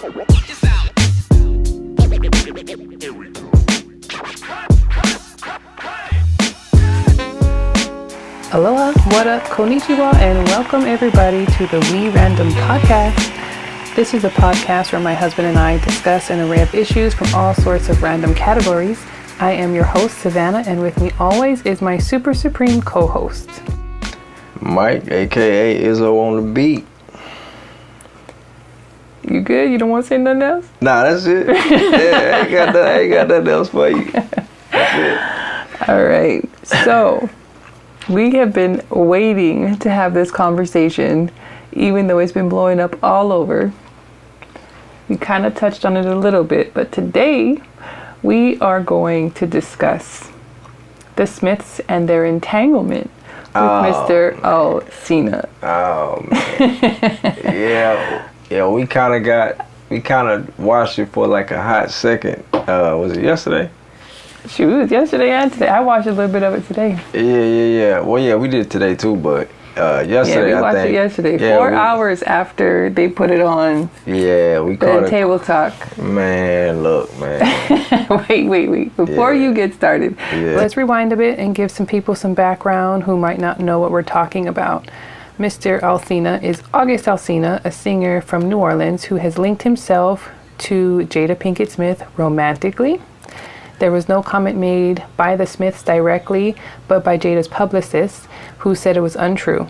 Aloha, what up, konnichiwa, and welcome everybody to the We Random podcast. This is a podcast where my husband and I discuss an array of issues from all sorts of random categories. I am your host, Savannah, and with me always is my super supreme co-host, Mike, aka IzzoOnTheBeat. You good? You don't want to say nothing else? Nah, that's it. Yeah, I ain't got nothing else for you. That's it. All right. So, we have been waiting to have this conversation, even though it's been blowing up all over. We kind of touched on it a little bit, but today we are going to discuss the Smiths and their entanglement with Mr. Alsina. Oh, man. Yeah, we kind of watched it for like a hot second. Was it yesterday? Shoot, yesterday and today. I watched a little bit of it today. Yeah. Well, yeah, we did today too, but yesterday, we watched it yesterday. Yeah, 4 hours after they put it on. Yeah, we called it Table Talk. Man, look, man. Wait. Before you get started, let's rewind a bit and give some people some background who might not know what we're talking about. Mr. Alsina is August Alsina, a singer from New Orleans who has linked himself to Jada Pinkett Smith romantically. There was no comment made by the Smiths directly, but by Jada's publicist, who said it was untrue.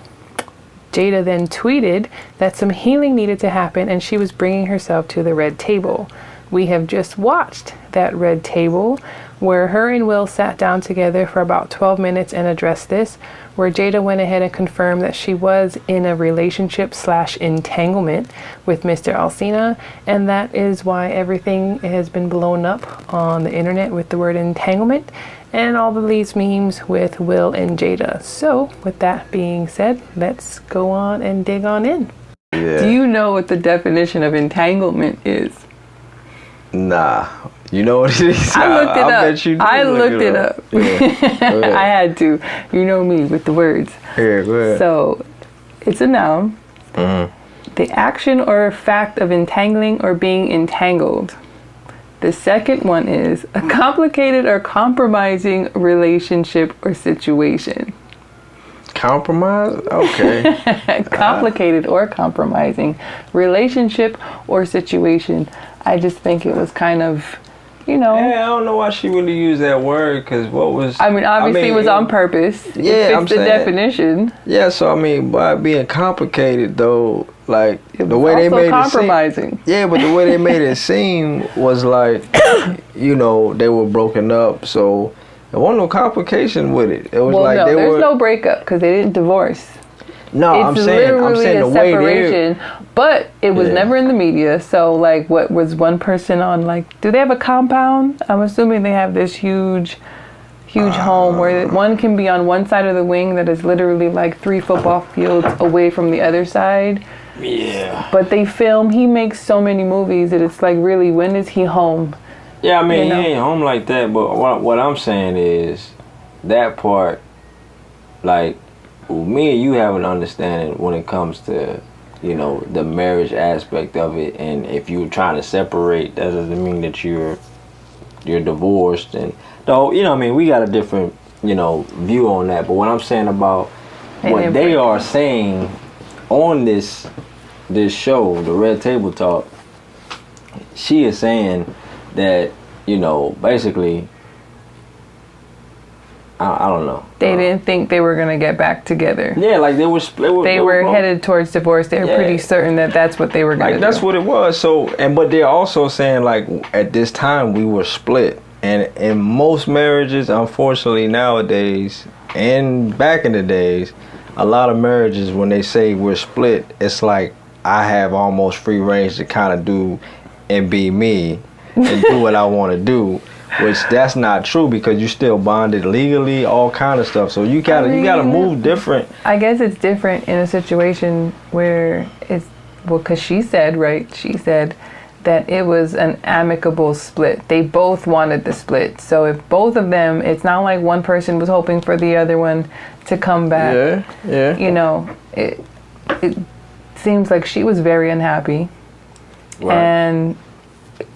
Jada then tweeted that some healing needed to happen and she was bringing herself to the red table. We have just watched that red table where her and Will sat down together for about 12 minutes and addressed this, where Jada went ahead and confirmed that she was in a relationship/entanglement with Mr. Alsina, and that is why everything has been blown up on the internet with the word entanglement and all of these memes with Will and Jada. So, with that being said, let's go on and dig on in. Yeah. Do you know what the definition of entanglement is? Nah. You know what it is? I looked it up. Bet you I looked it up. Yeah. I had to. You know me with the words. Yeah, go ahead. So, it's a noun. Mm-hmm. The action or fact of entangling or being entangled. The second one is a complicated or compromising relationship or situation. Compromise? Okay. Complicated or compromising relationship or situation. I just think it was kind of, Yeah, I don't know why she really used that word, because what was... obviously it was on purpose. Yeah, it fits the definition. Yeah, so by being complicated though, like the way they made compromising. it seem... Yeah, but the way they made it seem was like, they were broken up, so there wasn't no complication with it. It was there's no breakup because they didn't divorce. No, I'm saying the way separation, but it was never in the media. So, what was one person on? Do they have a compound? I'm assuming they have this huge home where one can be on one side of the wing that is literally 3 football fields away from the other side. Yeah. But they film. He makes so many movies that it's really, when is he home? Yeah, he ain't home like that. But what I'm saying is that part, me and you have an understanding when it comes to, the marriage aspect of it. And if you're trying to separate, that doesn't mean that you're divorced. And though, we got a different, view on that. But what I'm saying about what they are saying on this show, the Red Table Talk, she is saying that, basically, I don't know. They didn't think they were going to get back together. Yeah, they were headed towards divorce. They were pretty certain that that's what they were going to do. That's what it was. So, but they're also saying at this time we were split. And in most marriages, unfortunately nowadays, and back in the days, a lot of marriages, when they say we're split, it's I have almost free range to kind of do and be me and do what I want to do. Which that's not true, because you still bonded legally, all kind of stuff. So you gotta move different. I guess it's different in a situation where because she said that it was an amicable split. They both wanted the split. So if both of them, it's not like one person was hoping for the other one to come back. Yeah. It seems like she was very unhappy. And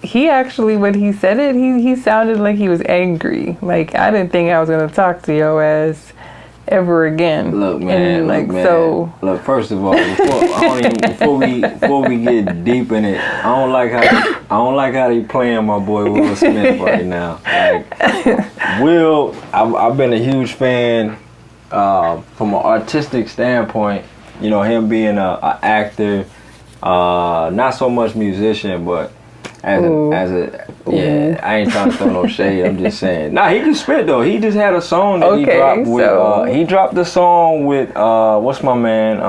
he actually, when he said it, he sounded like he was angry. Like, I didn't think I was going to talk to your ass ever again. Look, man. Look, first of all, before we get deep in it, I don't like how they playing my boy Will Smith right now. Like, Will, I've been a huge fan from an artistic standpoint. You know, him being a actor, not so much musician, but I ain't trying to throw no shade. I'm just saying. Nah, he can spit though. He just had a song that he dropped with. He dropped the song with what's my man?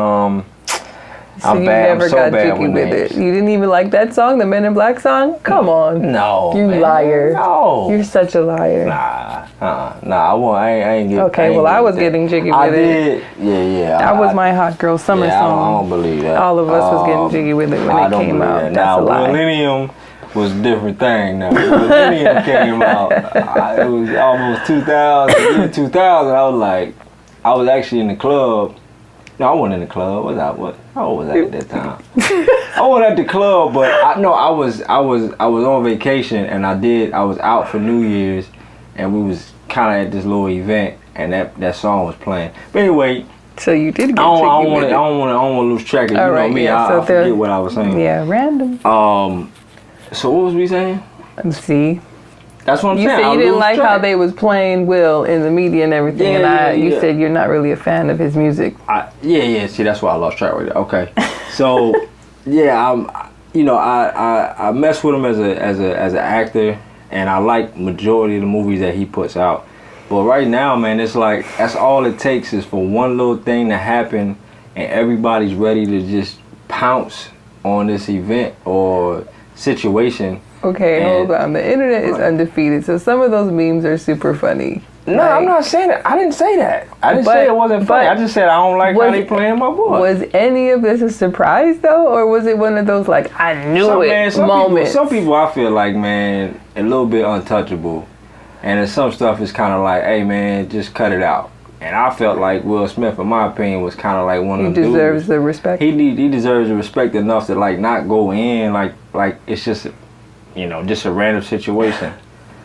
So you never got jiggy with it. You didn't even like that song, the Men in Black song? Come on. No. You liar. No. You're such a liar. Nah. I ain't get. Okay, well, I was getting jiggy with it. Yeah. That was my hot girl summer song. I don't believe that. All of us was getting jiggy with it when it came out. That's a lie. Millennium was a different thing now. Millennium came out. It was almost 2000. 2000. I was actually in the club. No, I wasn't in the club. How old was I at that time? I wasn't at the club, but I was on vacation, and I was out for New Year's, and we was kind of at this little event, and that song was playing. But anyway. So you did get I don't want to lose track of you know me. I forget what I was saying. Yeah, random. So what was we saying? See, that's what I'm saying. You said you didn't like how they was playing Will in the media and everything, you said you're not really a fan of his music. See, that's why I lost track with it. Okay, so I mess with him as an actor, and I like majority of the movies that he puts out. But right now, man, it's like that's all it takes is for one little thing to happen, and everybody's ready to just pounce on this event or situation. Okay, hold on. The internet is undefeated, so some of those memes are super funny. No, I'm not saying that. I didn't say that. I didn't say it wasn't funny. I just said I don't like how they playing my boy. Was any of this a surprise though, or was it one of those like I knew moments? Some people I feel like, man, a little bit untouchable, and then some stuff is kind of like, hey man, just cut it out. And I felt like Will Smith, in my opinion, was kind of like one of them dudes. He deserves the respect. He deserves the respect enough to like not go in like it's just just a random situation.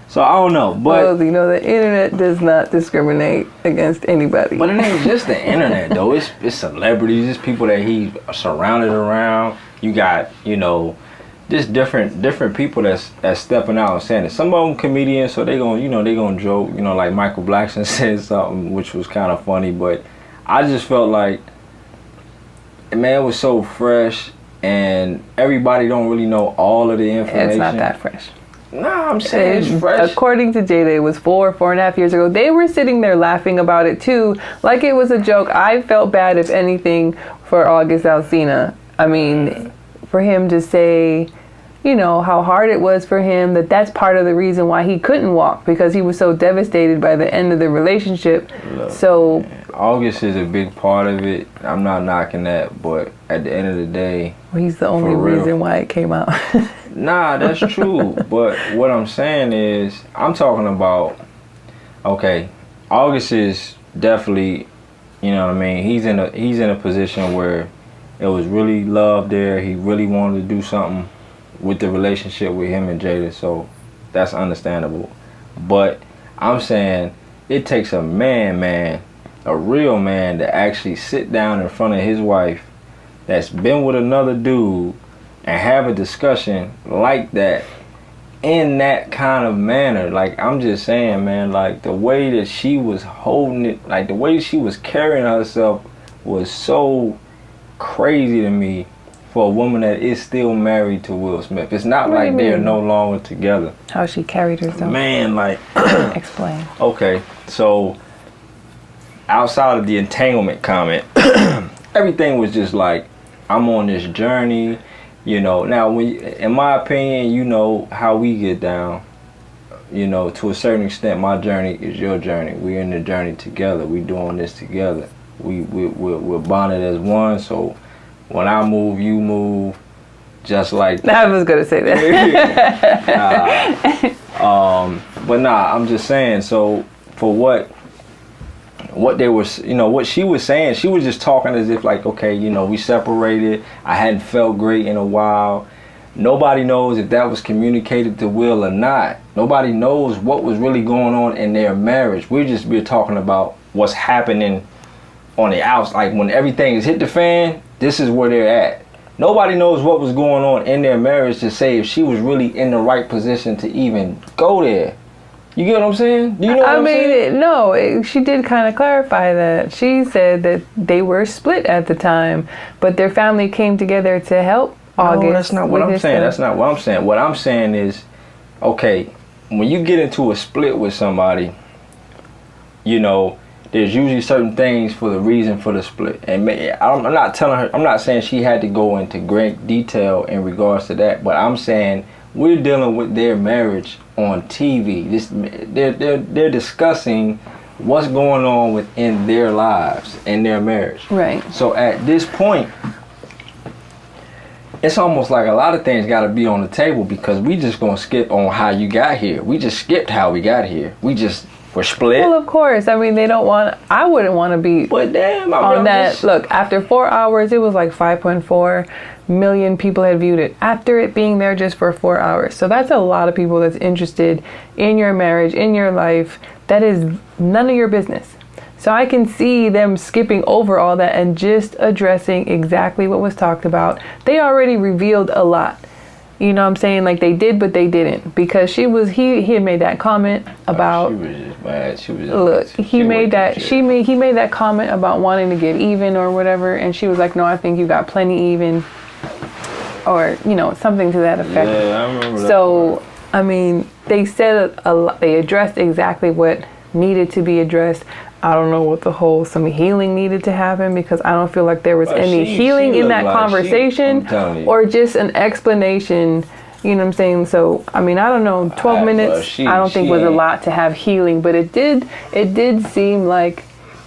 So I don't know, but well, the internet does not discriminate against anybody. But it ain't just the internet though. It's celebrities, it's people that he surrounded around. You got just different people that's stepping out and saying it. Some of them comedians, so they gonna joke. Like Michael Blackson said something which was kind of funny, but I just felt like, man, it was so fresh, and everybody don't really know all of the information. It's not that fresh. Nah, I'm saying it's fresh. According to Jada, it was 4.5 years ago. They were sitting there laughing about it too, like it was a joke. I felt bad, if anything, for August Alsina. I mean, for him to say, how hard it was for him, that's part of the reason why he couldn't walk, because he was so devastated by the end of the relationship. Look, so man, August is a big part of it. I'm not knocking that, but at the end of the day, he's the only reason why it came out. Nah, that's true. But what I'm saying is, I'm talking about, okay, August is definitely, you know what I mean? He's in a position where it was really love there. He really wanted to do something with the relationship with him and Jada, so that's understandable. But I'm saying it takes a man, a real man, to actually sit down in front of his wife that's been with another dude and have a discussion like that in that kind of manner. Like, I'm just saying, man, like the way that she was holding it, like the way she was carrying herself was so crazy to me for a woman that is still married to Will Smith. It's not like they're no longer together. How she carried herself. Man, like explain. Okay, so outside of the entanglement comment, everything was just like, I'm on this journey. Now, in my opinion, how we get down. To a certain extent, my journey is your journey. We're in the journey together. We're doing this together. We're bonded as one. So when I move, you move, just like that. I was gonna say that. But I'm just saying. So for what they were, what she was saying, she was just talking as if like, okay, we separated. I hadn't felt great in a while. Nobody knows if that was communicated to Will or not. Nobody knows what was really going on in their marriage. We're talking about what's happening on the outside. Like when everything is hit the fan, this is where they're at. Nobody knows what was going on in their marriage to say if she was really in the right position to even go there. You get what I'm saying? Do you know what I'm saying? No, she did kind of clarify that. She said that they were split at the time, but their family came together to help August. No, that's not what I'm saying. That's not what I'm saying. What I'm saying is, okay, when you get into a split with somebody, you know, there's usually certain things for the reason for the split. And I'm not telling her, I'm not saying she had to go into great detail in regards to that, but I'm saying we're dealing with their marriage on TV. They're discussing what's going on within their lives and their marriage. Right. So at this point, it's almost like a lot of things got to be on the table because we just gonna skip on how you got here. We just skipped how we got here. We're split. Well, of course. I mean, I wouldn't want to be but damn, on that. Look, after 4 hours, it was like 5.4 million people had viewed it after it being there just for 4 hours. So that's a lot of people that's interested in your marriage, in your life. That is none of your business. So I can see them skipping over all that and just addressing exactly what was talked about. They already revealed a lot. You know what I'm saying? Like they did, but they didn't. Because he had made that comment about... She was just mad. She was just look, he made that comment about wanting to get even or whatever. And she was like, no, I think you got plenty even. Or, you know, something to that effect. Yeah, I remember that. So, I mean, they said a lot. They addressed exactly what needed to be addressed. I don't know what some healing needed to happen because I don't feel like there was any healing in that conversation or just an explanation, you know what I'm saying? So, I mean, I don't know, 12 minutes, I don't think was a lot to have healing, but it did seem like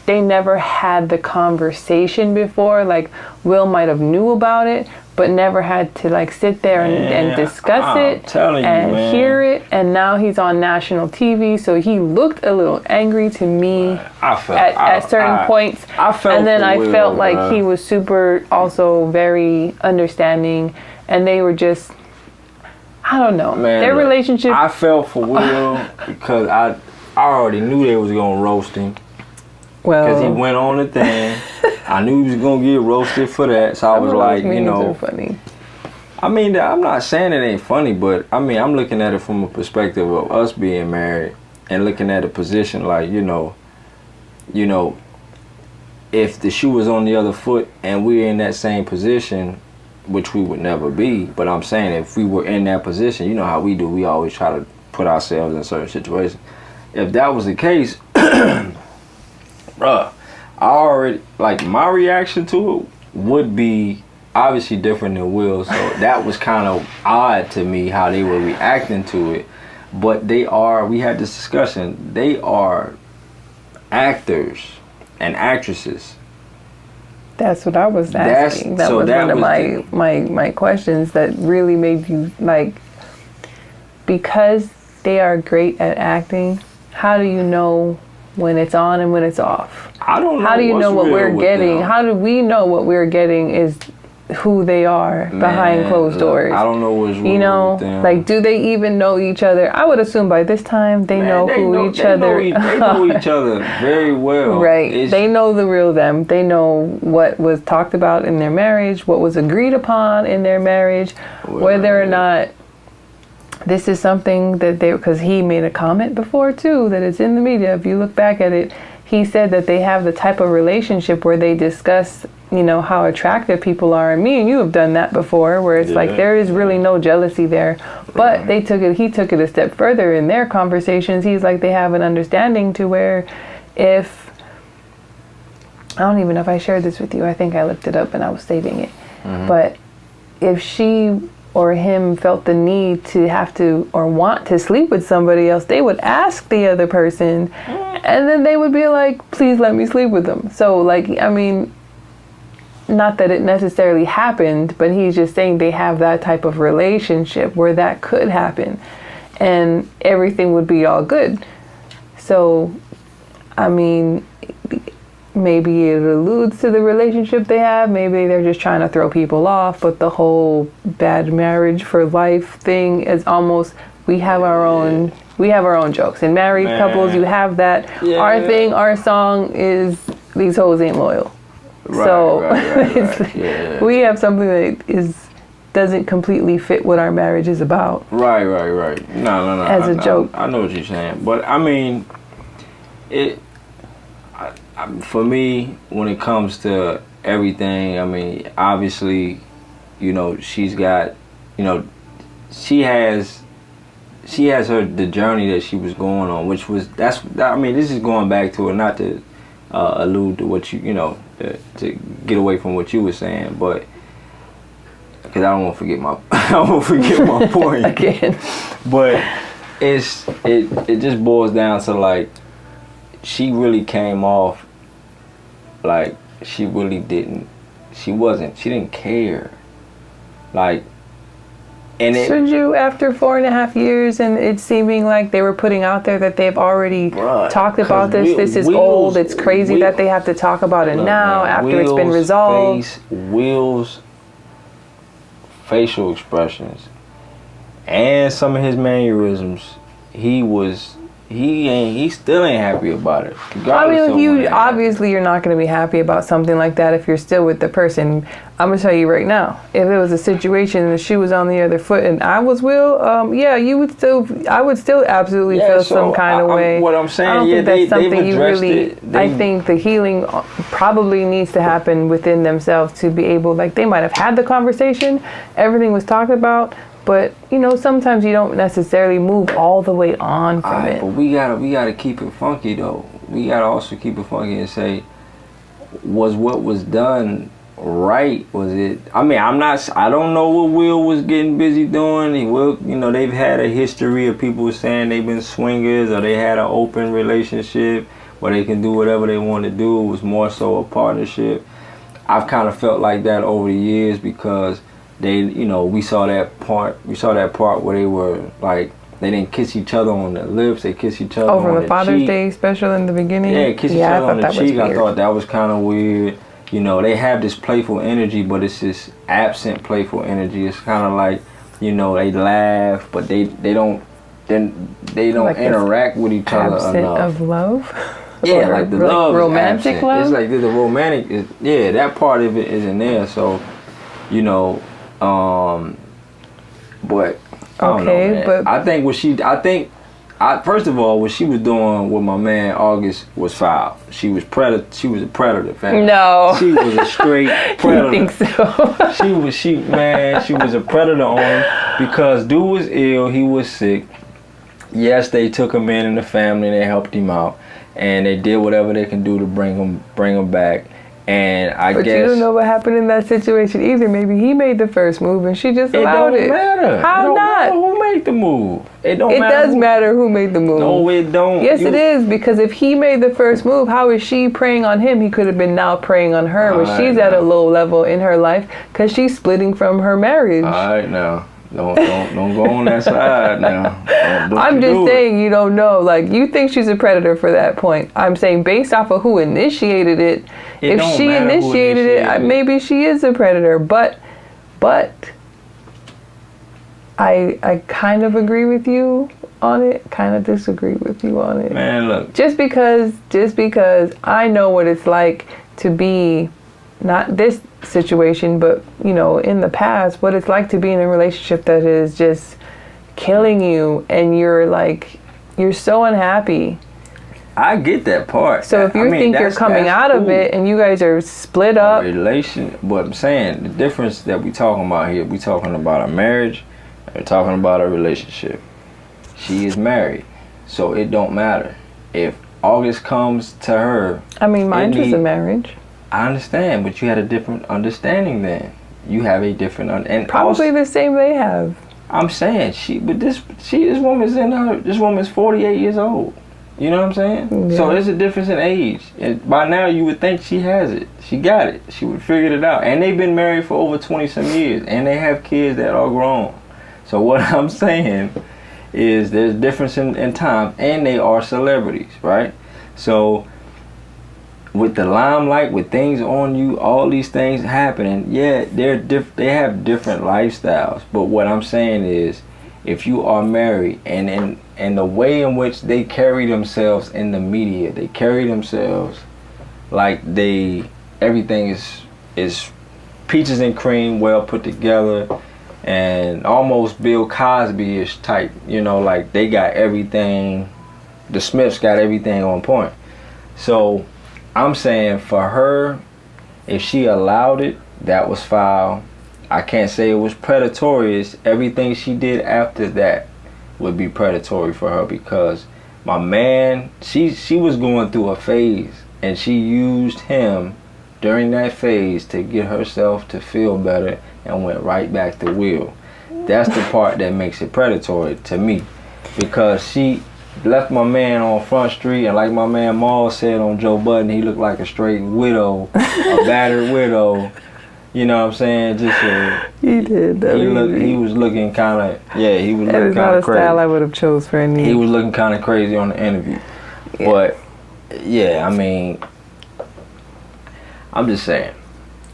they never had the conversation before. Like Will might have knew about it, but never had to like sit there and discuss it and hear it. And now he's on national TV, so he looked a little angry to me at certain points. I felt like he was super also very understanding, and they were just, I don't know, their relationship. I felt for Will because I already knew they was gonna roast him. Well, because he went on the thing. I knew he was going to get roasted for that. So I was like, you know. Funny. I mean, I'm not saying it ain't funny, but I mean, I'm looking at it from a perspective of us being married and looking at a position like, you know, if the shoe was on the other foot and we're in that same position, which we would never be. But I'm saying if we were in that position, you know how we do. We always try to put ourselves in certain situations. If that was the case, bruh, I already, like, my reaction to it would be obviously different than Will, so that was kind of odd to me how they were reacting to it. But we had this discussion, they are actors and actresses. That's what I was asking. That was one of my questions that really made you, like, because they are great at acting, how do you know when it's on and when it's off? I don't know. How do you know what we're getting? How do we know what we're getting is who they are behind closed doors? I don't know what's real. You know, with them. Like, do they even know each other? I would assume by this time they know who each other. They know each other very well. Right. They know the real them. They know what was talked about in their marriage, what was agreed upon in their marriage, whether or not this is something that because he made a comment before too, that it's in the media. If you look back at it, he said that they have the type of relationship where they discuss, you know, how attractive people are. And me and you have done that before, where it's like there is really no jealousy there. But he took it a step further in their conversations. He's like, they have an understanding to where if, I don't even know if I shared this with you. I think I looked it up and I was saving it. Mm-hmm. But if she or him felt the need to have to or want to sleep with somebody else, they would ask the other person, and then they would be like, please let me sleep with them. So, like, I mean, not that it necessarily happened, but he's just saying they have that type of relationship where that could happen and everything would be all good. So, I mean, maybe it alludes to the relationship they have. Maybe they're just trying to throw people off. But the whole bad marriage for life thing is almost, we have our own jokes. In married couples, you have that. Yeah. Our thing, our song is these hoes ain't loyal. Right, so right. Yeah. We have something that doesn't completely fit what our marriage is about. Right. No. As a joke. I know what you're saying, but I mean, for me, when it comes to everything, I mean, obviously, you know, she's got, you know, she has the journey that she was going on, which was, I mean, this is going back to it, not to allude to what you know, to get away from what you were saying, but because I don't want to forget my point again. But it just boils down to, like, she really came off like she didn't care, like. And should you, after 4.5 years and it seeming like they were putting out there that they've already talked about this is old, it's crazy that they have to talk about it now after it's been resolved. Will's facial expressions and some of his mannerisms, he still ain't happy about it. I mean, obviously you're not going to be happy about something like that if you're still with the person. I'm going to tell you right now, if it was a situation and the shoe was on the other foot and I was Will, I would still absolutely feel some kind of way. What I'm saying, I don't think that's something you really, I think the healing probably needs to happen within themselves to be able, like, they might have had the conversation, everything was talked about, but, you know, sometimes you don't necessarily move all the way on from it. But we gotta keep it funky, though. We gotta also keep it funky and say, was what was done right? Was it? I mean, I don't know what Will was getting busy doing. You know, they've had a history of people saying they've been swingers or they had an open relationship where they can do whatever they want to do. It was more so a partnership. I've kind of felt like that over the years because they, you know, we saw that part where they were like, they didn't kiss each other on the lips, they kissed each other on the cheek. Over the Father's Day special in the beginning? Yeah, kiss each other on the cheek. I thought that was kind of weird. You know, they have this playful energy, but it's this absent playful energy. It's kind of like, you know, they laugh, but they don't like interact with each other enough. Absent of love? Yeah, like the love romantic is love? It's like the romantic, that part of it isn't there. So, you know, but I don't know, man. But I think first of all, what she was doing with my man August was foul. She was a predator, fam. No. She was a straight predator. You think so? she was a predator on him because dude was ill, he was sick. Yes, they took him in the family and they helped him out. And they did whatever they can do to bring him back. And but you don't know what happened in that situation either. Maybe he made the first move and she just allowed it. It don't matter. How it don't not? Matter who made the move. It does matter who made the move. No, it don't. Yes, it is, because if he made the first move, how is she preying on him? He could have been now preying on her, but she's at a low level in her life because she's splitting from her marriage. All right, now. Don't go on that side now. I'm just saying you don't know. Like, you think she's a predator for that point. I'm saying based off of who initiated it, if she initiated it, maybe she is a predator. But I kind of agree with you on it, kind of disagree with you on it. Man, look. Just because I know what it's like to be, not this situation, but, you know, in the past, what it's like to be in a relationship that is just killing you and you're so unhappy. I get that part. So if you think you're coming out of it and you guys are split up. What I'm saying, the difference that we talking about here, we talking about a marriage, we're talking about a relationship. She is married, so it don't matter. If August comes to her. I mean, mine was a marriage. I understand, but you had a different understanding then. You have a different and probably also, the same they have. I'm saying this woman's 48 years old. You know what I'm saying? Yeah. So there's a difference in age. And by now you would think she has it. She got it. She would figure it out. And they've been married for over 20 some years and they have kids that are grown. So what I'm saying is there's a difference in time and they are celebrities, right? So with the limelight, with things on you, all these things happening, yeah, they have different lifestyles. But what I'm saying is, if you are married and the way in which they carry themselves in the media, they carry themselves like everything is peaches and cream, well put together, and almost Bill Cosby-ish type, you know, like they got everything, the Smiths got everything on point. So I'm saying for her, if she allowed it, that was foul. I can't say it was predatory. Everything she did after that would be predatory for her, because my man, she was going through a phase, and she used him during that phase to get herself to feel better and went right back to Will. That's the part that makes it predatory to me, because she left my man on Front Street, and like my man Maul said on Joe Budden, he looked like a straight widow, a battered widow. You know what I'm saying? Just he did. He was looking kind of he was looking kind of crazy. That is not a style I would have chose for any. He was looking kind of crazy on the interview, but yeah, I mean, I'm just saying,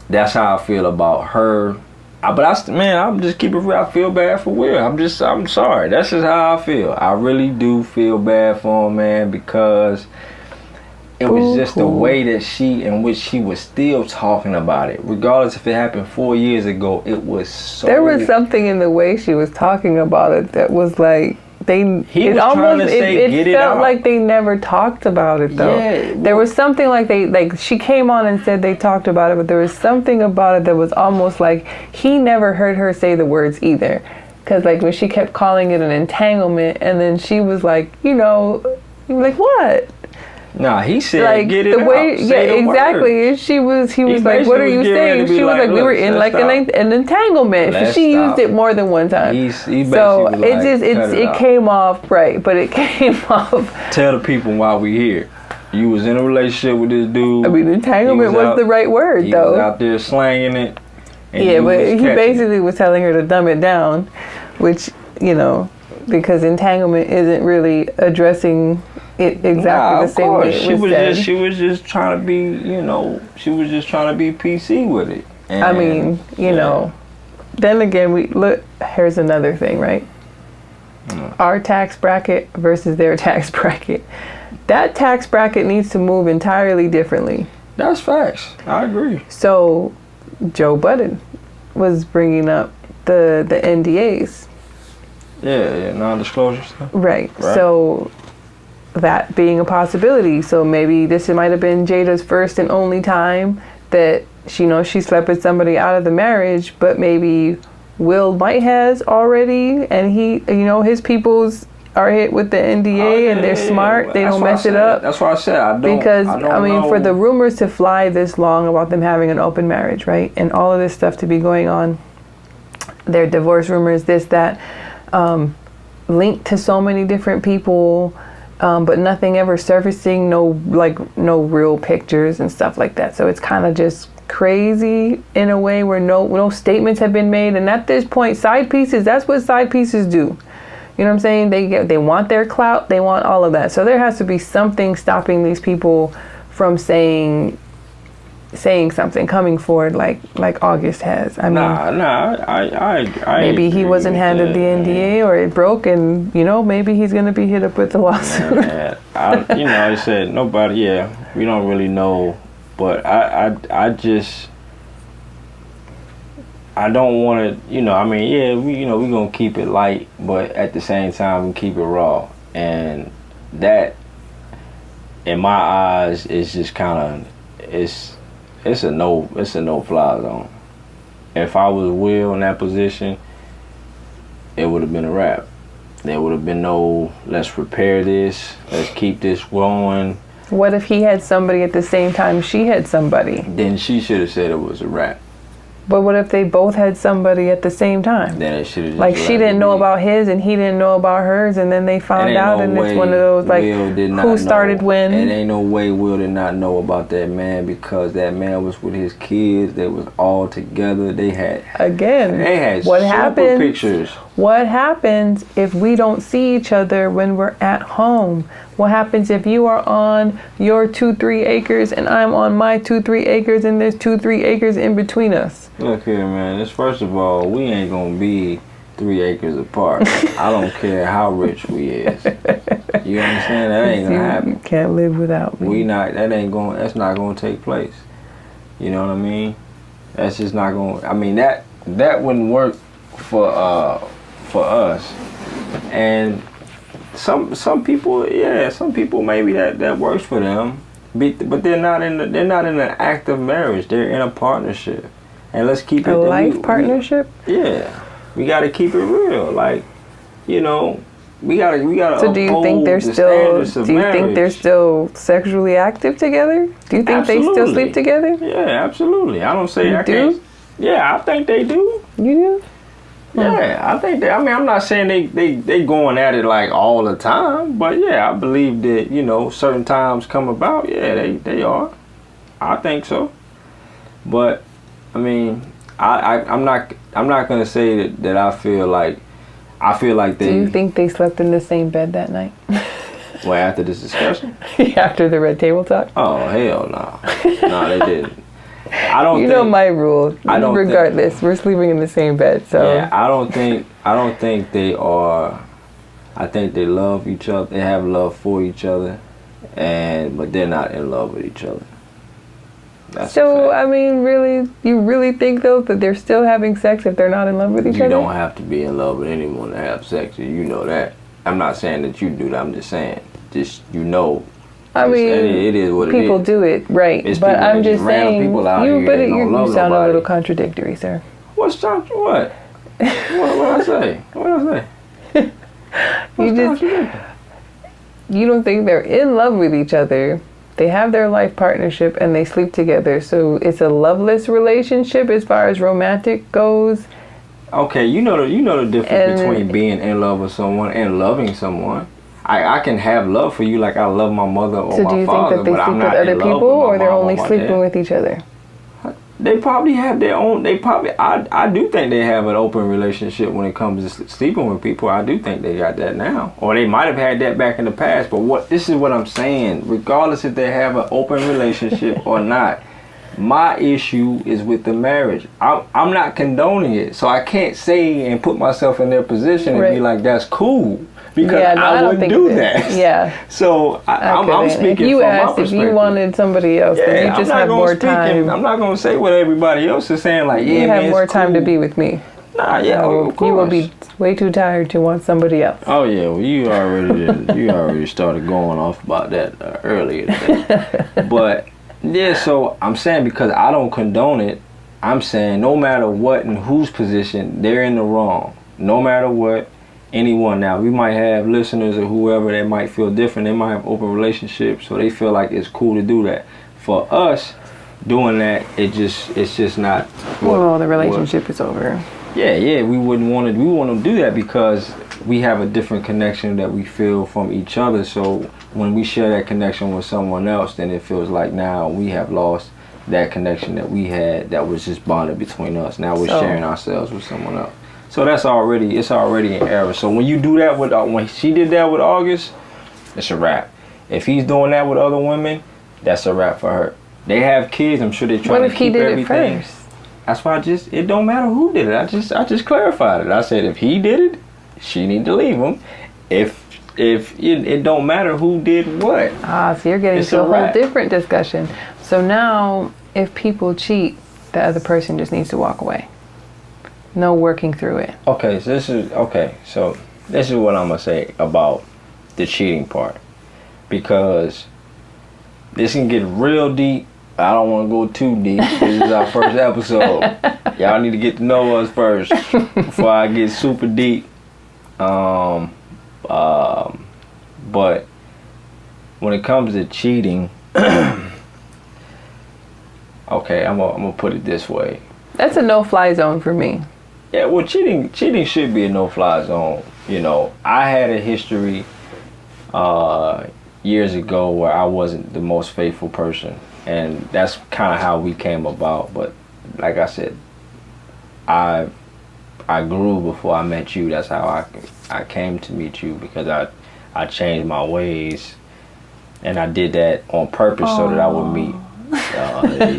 that's how I feel about her. I'm just keeping it real. I feel bad for Will. I'm sorry. That's just how I feel. I really do feel bad for him, man, because it was just the way that in which she was still talking about it, regardless if it happened 4 years ago. It was so. There was something in the way she was talking about it that was like it felt like they never talked about it though. Yeah, there was something like she came on and said they talked about it, but there was something about it that was almost like he never heard her say the words either. Because like when she kept calling it an entanglement, and then she was like, you know, like what? Nah, he said like get it the way, out. Say the exactly. word. He was like, "What are you saying?" She was like, "We were in like an entanglement." She used it more than one time. So it came off right, but it came off. Tell the people why we here. You was in a relationship with this dude. I mean, entanglement was the right word, though. He was out there slanging it. Yeah, but he basically was telling her to dumb it down, which, you know, because entanglement isn't really addressing it exactly the same way it was said. She was just trying to be, you know, she was just trying to be PC with it. And, I mean, you know, then again, here's another thing, right? Our tax bracket versus their tax bracket. That tax bracket needs to move entirely differently. That's facts. I agree. So Joe Budden was bringing up the NDAs. Yeah, non-disclosure stuff. Right. So that being a possibility. So maybe this might have been Jada's first and only time that she slept with somebody out of the marriage, but maybe Will might has already, and he, his peoples are hit with the NDA and they're smart. They don't mess it up. That's why I said I don't. Because I mean, for the rumors to fly this long about them having an open marriage, right, and all of this stuff to be going on, their divorce rumors, this, that, linked to so many different people. But nothing ever surfacing, no real pictures and stuff like that. So it's kind of just crazy in a way where no statements have been made. And at this point, side pieces, that's what side pieces do. You know what I'm saying? They want their clout, they want all of that. So there has to be something stopping these people from saying something, coming forward like August has. I mean, I maybe he wasn't handed the NDA, or it broke, and maybe he's gonna be hit up with the lawsuit. I said nobody. Yeah, we don't really know, but I just don't want to. I mean, yeah, we gonna keep it light, but at the same time we keep it raw, and that, in my eyes, is just kind of It's a no fly zone. If I was Will in that position, it would have been a wrap. There would have been no, let's repair this, let's keep this going. What if he had somebody at the same time she had somebody? Then she should have said it was a wrap. But what if they both had somebody at the same time? Then it should have just like she didn't know about his and he didn't know about hers, and then they found out, and it's one of those like who started when. And ain't no way Will did not know about that man, because that man was with his kids. They was all together. They had what super happened? pictures. What happens if we don't see each other when we're at home? What happens if you are on your 2-3 acres and I'm on my 2-3 acres and there's 2-3 acres in between us? Look here, man. First of all, we ain't gonna be 3 acres apart. I don't care how rich we is. You understand? That ain't gonna happen. You can't live without me. That's not gonna take place. You know what I mean? That's just not gonna. I mean that wouldn't work for us. And some people maybe that works for them. But they're not in an active marriage. They're in a partnership. And let's keep it a life partnership. We got to keep it real. Like, you know, we gotta. So do you think they're still sexually active together? Do you think they still sleep together? Yeah, absolutely. I don't say you do. Yeah, I think they do. You do? Yeah, I think they. I mean, I'm not saying they going at it like all the time, but yeah, I believe that, you know, certain times come about. Yeah, they are. I think so. But I mean, I'm not gonna say that I feel like they. Do you think they slept in the same bed that night? Well, after this discussion? After the red table talk? Oh, hell no. No, they didn't. I don't. You know my rule. Regardless, we're sleeping in the same bed. So yeah, I don't think they are. I think they love each other. They have love for each other, but they're not in love with each other. That's so I mean, really, you really think though that they're still having sex if they're not in love with each other? You don't have to be in love with anyone to have sex. You know that. I'm not saying that you do that. I'm just saying, you know. I mean, it is what people do it, right? But I'm just saying, you sound a little contradictory, sir. What I say? You don't think they're in love with each other. They have their life partnership and they sleep together. So it's a loveless relationship as far as romantic goes. Okay, you know the difference between being in love with someone and loving someone. I can have love for you like I love my mother or my father, but I'm not in love with my mom. So do you think that they sleep with other people, or they're only sleeping with each other? They probably have their own. I do think they have an open relationship when it comes to sleeping with people. I do think they got that now, or they might have had that back in the past. But this is what I'm saying. Regardless if they have an open relationship or not, my issue is with the marriage. I'm not condoning it, so I can't say and put myself in their position and be like, that's cool. Because I wouldn't do that. Yeah. So I'm speaking from my perspective. If you wanted somebody else, then you just have more time. I'm not going to say what everybody else is saying. Like, you have more time to be with me. Nah, yeah, of course. You will be way too tired to want somebody else. Oh yeah, well you already started going off about that earlier today. But yeah, so I'm saying because I don't condone it, I'm saying no matter what and whose position, they're in the wrong. No matter what. Anyone now, we might have listeners or whoever that might feel different. They might have open relationships, so they feel like it's cool to do that. For us, doing that, it's just not. The relationship is over. Yeah, we wouldn't want to. We want to do that because we have a different connection that we feel from each other. So when we share that connection with someone else, then it feels like now we have lost that connection that we had that was just bonded between us. Now we're sharing ourselves with someone else. So it's already an error. So when you do that when she did that with August, it's a wrap. If he's doing that with other women, that's a wrap for her. They have kids. I'm sure they're trying to keep everything. What if he did it first? That's why it don't matter who did it. I just clarified it. I said if he did it, she need to leave him. If it don't matter who did what. So you're getting to a whole different discussion. So now, if people cheat, the other person just needs to walk away. No working through it. Okay, so this is what I'm gonna say about the cheating part, because this can get real deep. I don't want to go too deep. This is our first episode. Y'all need to get to know us first before I get super deep. But when it comes to cheating, okay, I'm gonna put it this way. That's a no-fly zone for me. Yeah, well, cheating should be a no-fly zone. You know, I had a history years ago where I wasn't the most faithful person, and that's kind of how we came about. But like I said, I I grew before I met you. That's how I came to meet you, because I changed my ways, and I did that on purpose so that I would meet. Alright.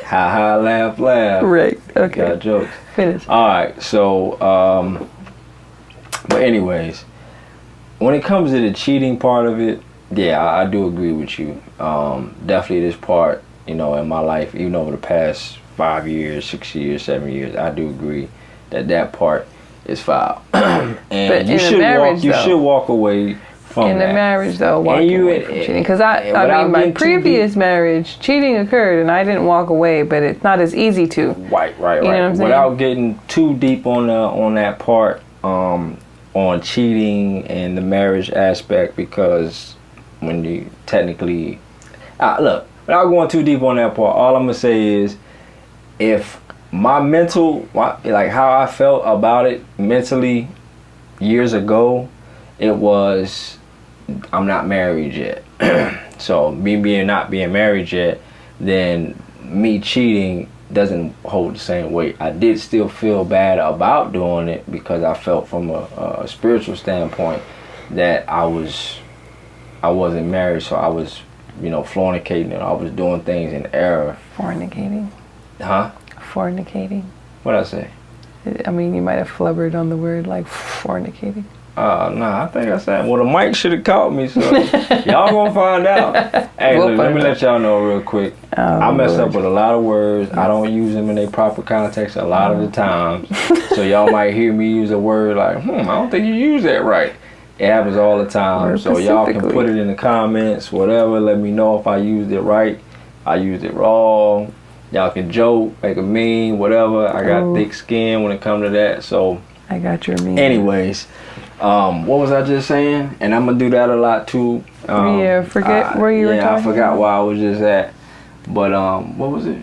Ha ha, laugh. Right. Okay. Got jokes. Finish. Alright, so but anyways, when it comes to the cheating part of it, yeah, I do agree with you. Definitely this part, in my life, even over the past 5 years, 6 years, 7 years, I do agree that part is foul. And but you should walk away from in that. a marriage, though, walking away from cheating. Because I mean, my previous marriage, cheating occurred, and I didn't walk away, but it's not as easy to. Right. You know what I'm saying? Without getting too deep on that part, on cheating and the marriage aspect, because when you technically, look, without going too deep on that part, all I'm gonna say is, if my mental, like how I felt about it mentally years ago, it was, I'm not married yet. So me not being married yet, then me cheating doesn't hold the same weight. I did still feel bad about doing it, because I felt from a spiritual standpoint that I wasn't married, so I was, fornicating, and I was doing things in error. Fornicating. Huh? Fornicating. What'd I say? I mean, you might have flubbered on the word, like, fornicating. Nah, I think I said, well, the mic should have caught me, so y'all gonna find out. Hey, look, let me let y'all know real quick. I mess up with a lot of words. I don't use them in their proper context a lot of the times. So y'all might hear me use a word like, I don't think you use that right. It happens all the time. So y'all can put it in the comments, whatever. Let me know if I used it right, I used it wrong. Y'all can joke, make a meme, whatever. I got thick skin when it comes to that. So I got your meme. Anyways, what was I just saying? And I'm gonna do that a lot too. Forget where you were talking. I forgot where I was just at. But what was it?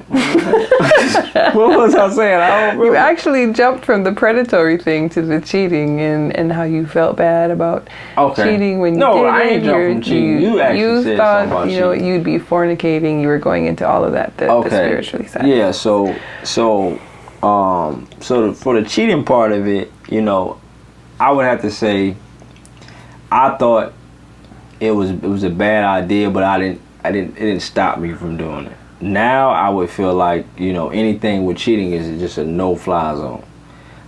What was I saying? I don't remember. You actually jumped from the predatory thing to the cheating, and how you felt bad about cheating when you did it. No, I ain't jumped from cheating. You actually said something about cheating. You'd be fornicating. You were going into all of that, the spiritually side. Yeah. So for the cheating part of it, I would have to say, I thought it was a bad idea, but it didn't stop me from doing it. Now I would feel like, anything with cheating is just a no-fly zone.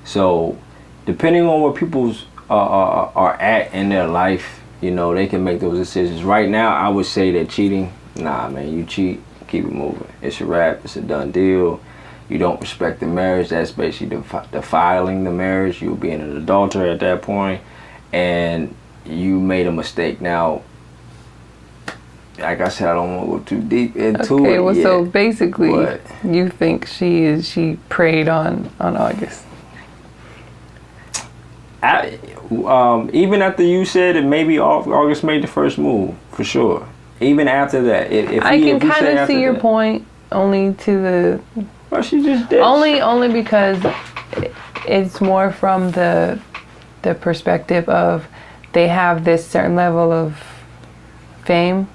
So depending on where people's are at in their life, they can make those decisions. Right now, I would say that cheating, nah, man, you cheat, keep it moving. It's a wrap. It's a done deal. You don't respect the marriage. That's basically defiling the marriage. You're being an adulterer at that point, and you made a mistake. Now, like I said, I don't want to go too deep into it. Okay, well, so basically, you think she preyed on August. Even after you said that maybe August made the first move, for sure. Even after that, I can kind of see your point, only to the. Well, she just did. Only because it's more from the perspective of they have this certain level of fame.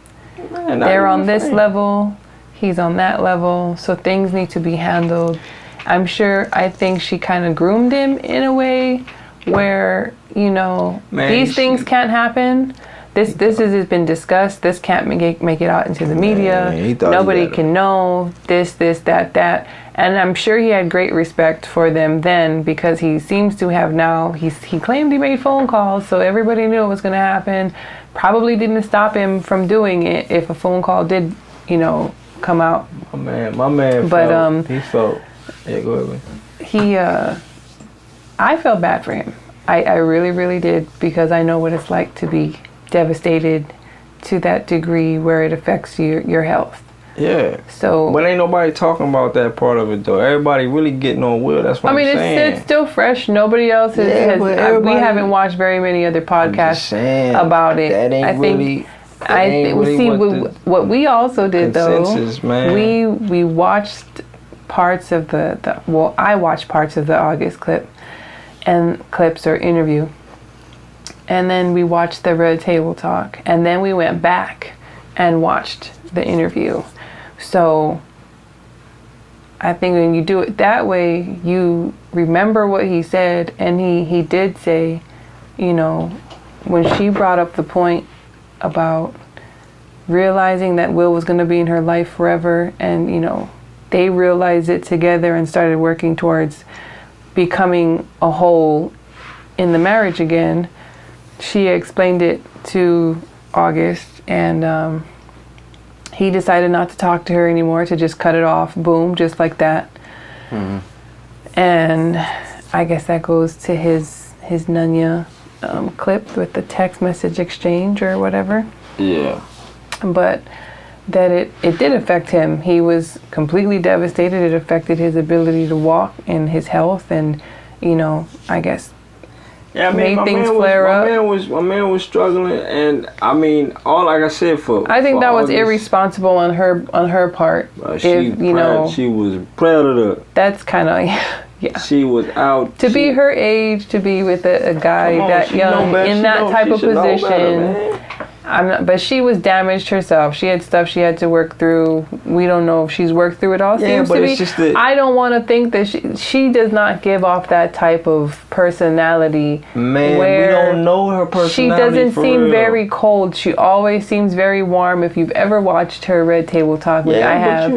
Man, they're on this level, he's on that level, so things need to be handled. I think she kind of groomed him in a way where, these things can't happen. This has been discussed. This can't make it out into the media. Nobody can know this, that. And I'm sure he had great respect for them then, because he seems to have now. He claimed he made phone calls, so everybody knew it was going to happen. Probably didn't stop him from doing it if a phone call did, come out. My man. But he felt. Yeah, go ahead. He. I felt bad for him. I really, really did, because I know what it's like to be devastated to that degree where it affects your health. Yeah. So, but ain't nobody talking about that part of it though. Everybody really getting on Will. That's what I'm saying. It's still fresh. Nobody else has. We haven't watched very many other podcasts about it. That ain't what we also did though. Man. We watched parts of I watched parts of the August clips or interview. And then we watched the Red Table Talk. And then we went back and watched the interview. So I think when you do it that way, you remember what he said, and he did say, you know, when she brought up the point about realizing that Will was going to be in her life forever, and, you know, they realized it together and started working towards becoming a whole in the marriage again, she explained it to August, and he decided not to talk to her anymore, to just cut it off, boom, just like that. Mm-hmm. And I guess that goes to his Nunya clip with the text message exchange or whatever. Yeah. But that it did affect him. He was completely devastated. It affected his ability to walk and his health, and, you know, I guess yeah, I mean, made things flare up. My man was struggling, and I mean, all like I said, I think that was irresponsible on her part. She was predator. That's kind of yeah. She was out to be her age, to be with a guy that young in that type of position. But she was damaged herself. She had stuff she had to work through. We don't know if she's worked through it all. Yeah, seems but to it's be. just that I don't want to think that she does not give off that type of personality. Man, we don't know her personality. She doesn't seem real. very cold. She always seems very warm. If you've ever watched her Red Table Talk, which I have.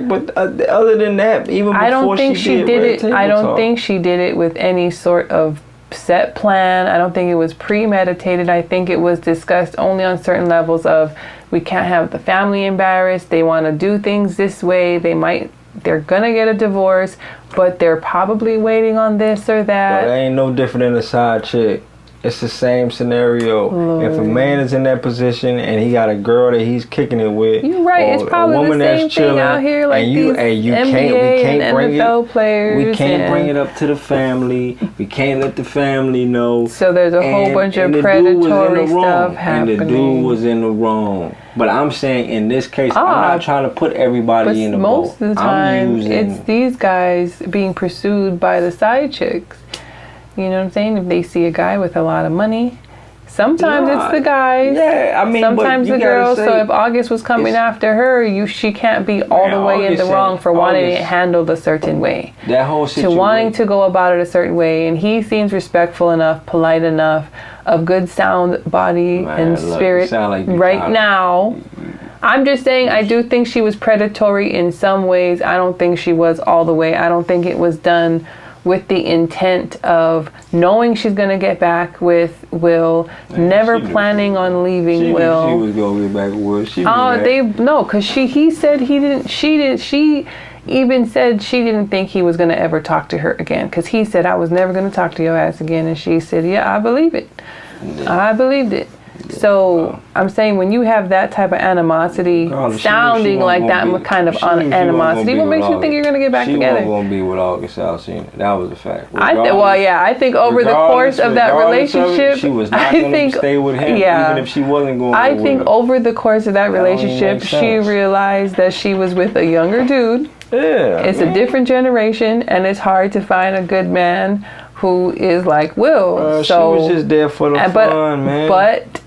But other than that, even before I don't think she did it. I don't think she did it with any sort of set plan. I don't think it was premeditated. I think it was discussed only on certain levels of, we can't have the family embarrassed. They want to do things this way. They're gonna get a divorce, but they're probably waiting on this or that. But it ain't no different than a side chick. It's the same scenario. Lord. If a man is in that position and he got a girl that he's kicking it with, you're right. It's probably a woman the same that's chilling, thing out here, like and these NBA and NFL players. We can't bring it up to the family. We can't let the family know. So there's a whole bunch of predatory stuff happening. And the dude was in the wrong. But I'm saying in this case, I'm not trying to put everybody in the boat. Most of the time, it's these guys being pursued by the side chicks. You know what I'm saying? If they see a guy with a lot of money, sometimes it's the guys. Yeah, I mean, sometimes the girls. So if August was coming after her, she can't be all the way in the wrong for wanting it handled a certain way. That whole situation. To wanting to go about it a certain way, and he seems respectful enough, polite enough, of good sound body and spirit. Right now, I'm just saying, I do think she was predatory in some ways. I don't think she was all the way. I don't think it was done with the intent of knowing she's going to get back with Will, never planning on leaving Will. She was going to get back with Will. Because he said she even said she didn't think he was going to ever talk to her again. Because he said, I was never going to talk to your ass again. And she said, yeah, I believe it. Yeah. I believed it. So I'm saying, when you have that type of animosity, sounding like that kind of animosity, what makes you think you're going to get back together? She wasn't going to be with August Alsina. That was a fact. I think over the course of that relationship, she was not going to stay with him, even if she wasn't going to. I think over the course of that relationship, she realized that she was with a younger dude. Yeah, it's a different generation, and it's hard to find a good man who is like Will. So she was just there for the fun, man. But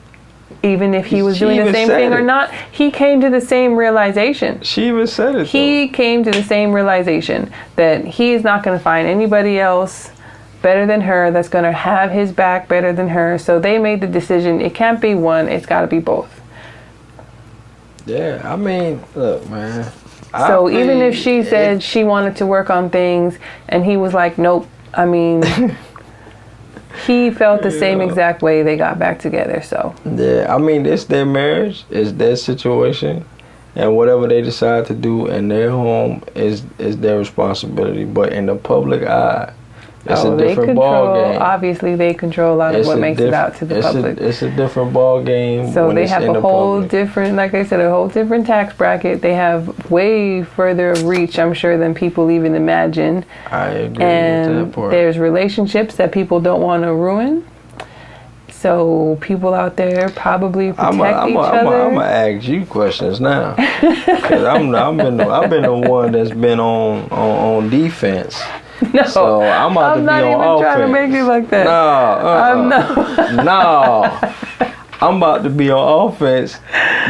even if he was doing the same thing or not, he came to the same realization. She even said it. He came to the same realization that he is not going to find anybody else better than her, that's going to have his back better than her. So they made the decision, it can't be one, it's got to be both. Yeah, I mean, look, man. So even if she said she wanted to work on things and he was like, nope, I mean... He felt the same exact way. They got back together, so. Yeah, I mean, it's their marriage, it's their situation, and whatever they decide to do in their home is their responsibility. But in the public eye, it's a different ball game. Obviously, they control a lot of what makes it out to the public. It's a different ball game. So they have a whole different, like I said, a whole different tax bracket. They have way further reach, I'm sure, than people even imagine. I agree and with that part. There's relationships that people don't want to ruin. So people out there probably protect each other. I'm gonna ask you questions now, because I've been the one that's been on defense. No, so I'm about to be on offense. I'm not even trying to make it like that. No. I'm about to be on offense.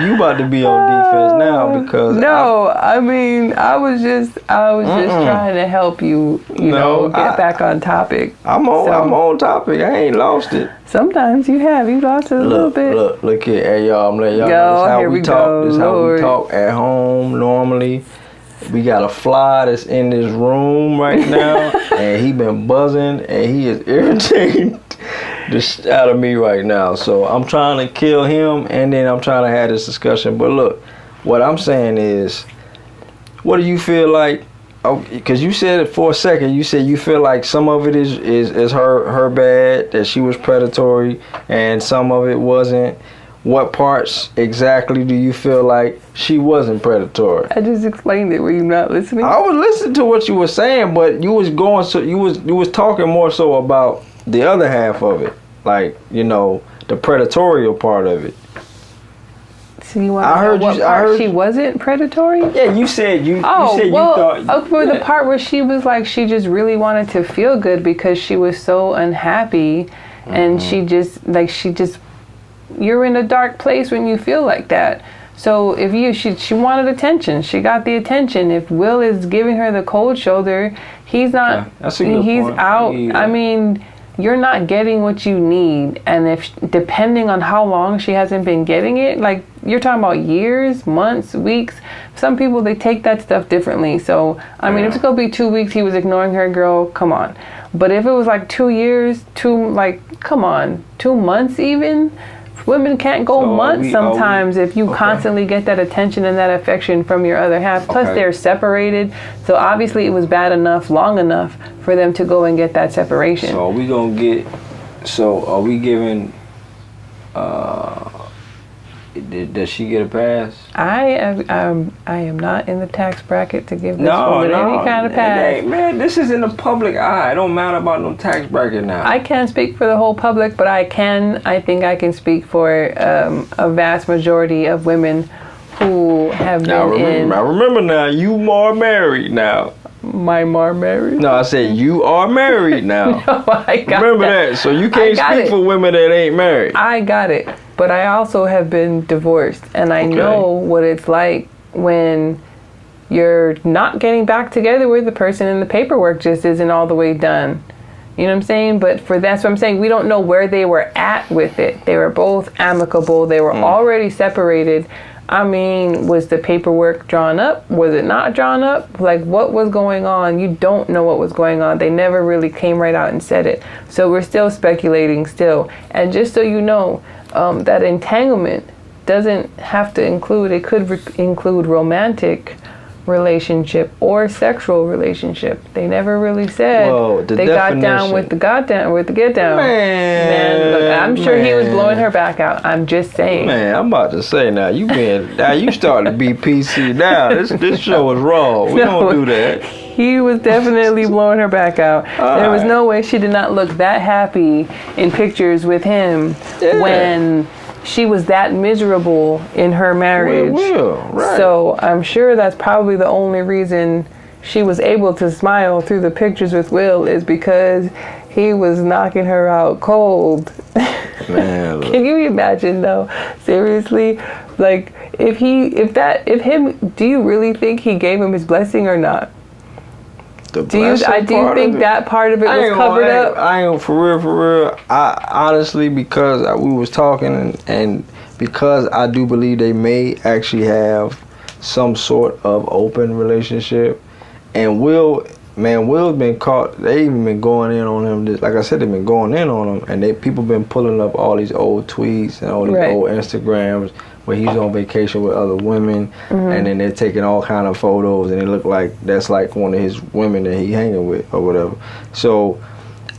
You about to be on defense now because I was just trying to help you, get back on topic. I'm on topic. I ain't lost it. Sometimes you lost it a little bit. Look here, hey y'all, I'm letting y'all know this how we talk. This is how we talk at home normally. We got a fly that's in this room right now, and he been buzzing, and he is irritating the shit out of me right now. So I'm trying to kill him, and then I'm trying to have this discussion. But look, what I'm saying is, what do you feel like? Because you said it for a second. You said you feel like some of it is her bad, that she was predatory, and some of it wasn't. What parts exactly do you feel like she wasn't predatory? I just explained it. Were you not listening? I was listening to what you were saying, but you was going you was talking more so about the other half of it, like the predatorial part of it. So you want to know what part she wasn't predatory? Yeah, you said you thought for the part where she was like she just really wanted to feel good because she was so unhappy, and she just you're in a dark place when you feel like that. So if she wanted attention, she got the attention. If Will is giving her the cold shoulder, he's not. That's a good he's point. out. I mean, you're not getting what you need, and if depending on how long she hasn't been getting it, like you're talking about years, months, weeks. Some people they take that stuff differently. So I mean, if it's gonna be 2 weeks, he was ignoring her, girl. Come on. But if it was like 2 years, come on, 2 months even. Women can't go months sometimes if you constantly get that attention and that affection from your other half. Plus, they're separated. So, obviously, it was bad enough, long enough for them to go and get that separation. So, are we giving, does she get a pass? I am not in the tax bracket to give this woman any kind of pass. Man, this is in the public eye. It don't matter about no tax bracket now. I can't speak for the whole public, but I think I can speak for a vast majority of women who have been in. I remember now, you are married now. My mom married? No, I said you are married now. No, I got remember that. So you can't speak for women that ain't married. I got it. But I also have been divorced, and I know what it's like when you're not getting back together with the person and the paperwork just isn't all the way done. You know what I'm saying? But that's what I'm saying. We don't know where they were at with it. They were both amicable. They were already separated. I mean, was the paperwork drawn up? Was it not drawn up? Like, what was going on? You don't know what was going on. They never really came right out and said it. So we're still speculating still. And just so you know, that entanglement doesn't have to include, it could include romantic relationship or sexual relationship. They never really said they got down with the get down. Man, look, I'm sure he was blowing her back out. I'm just saying. Man, I'm about to say now you starting to be PC now. This show is wrong. We don't do that. He was definitely blowing her back out. There was no way she did not look that happy in pictures with him when she was that miserable in her marriage. Right. So I'm sure that's probably the only reason she was able to smile through the pictures with Will is because he was knocking her out cold. Man, can you imagine though? Seriously, like do you really think he gave him his blessing or not? Do you think that part of it was covered up? I ain't for real. I honestly, because we was talking and because I do believe they may actually have some sort of open relationship. And Will's been caught. They even been going in on him. Like I said, they've been going in on him, and people been pulling up all these old tweets and all these old Instagrams where he's on vacation with other women, and then they're taking all kind of photos, and it look like that's like one of his women that he hanging with or whatever. So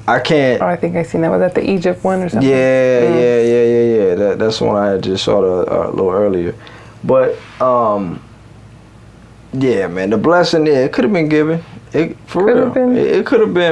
I can't. Oh, I think I seen that. Was that the Egypt one or something? Yeah. That's the one I just saw a little earlier. But yeah, man, the blessing there, it could have been given. It could have been,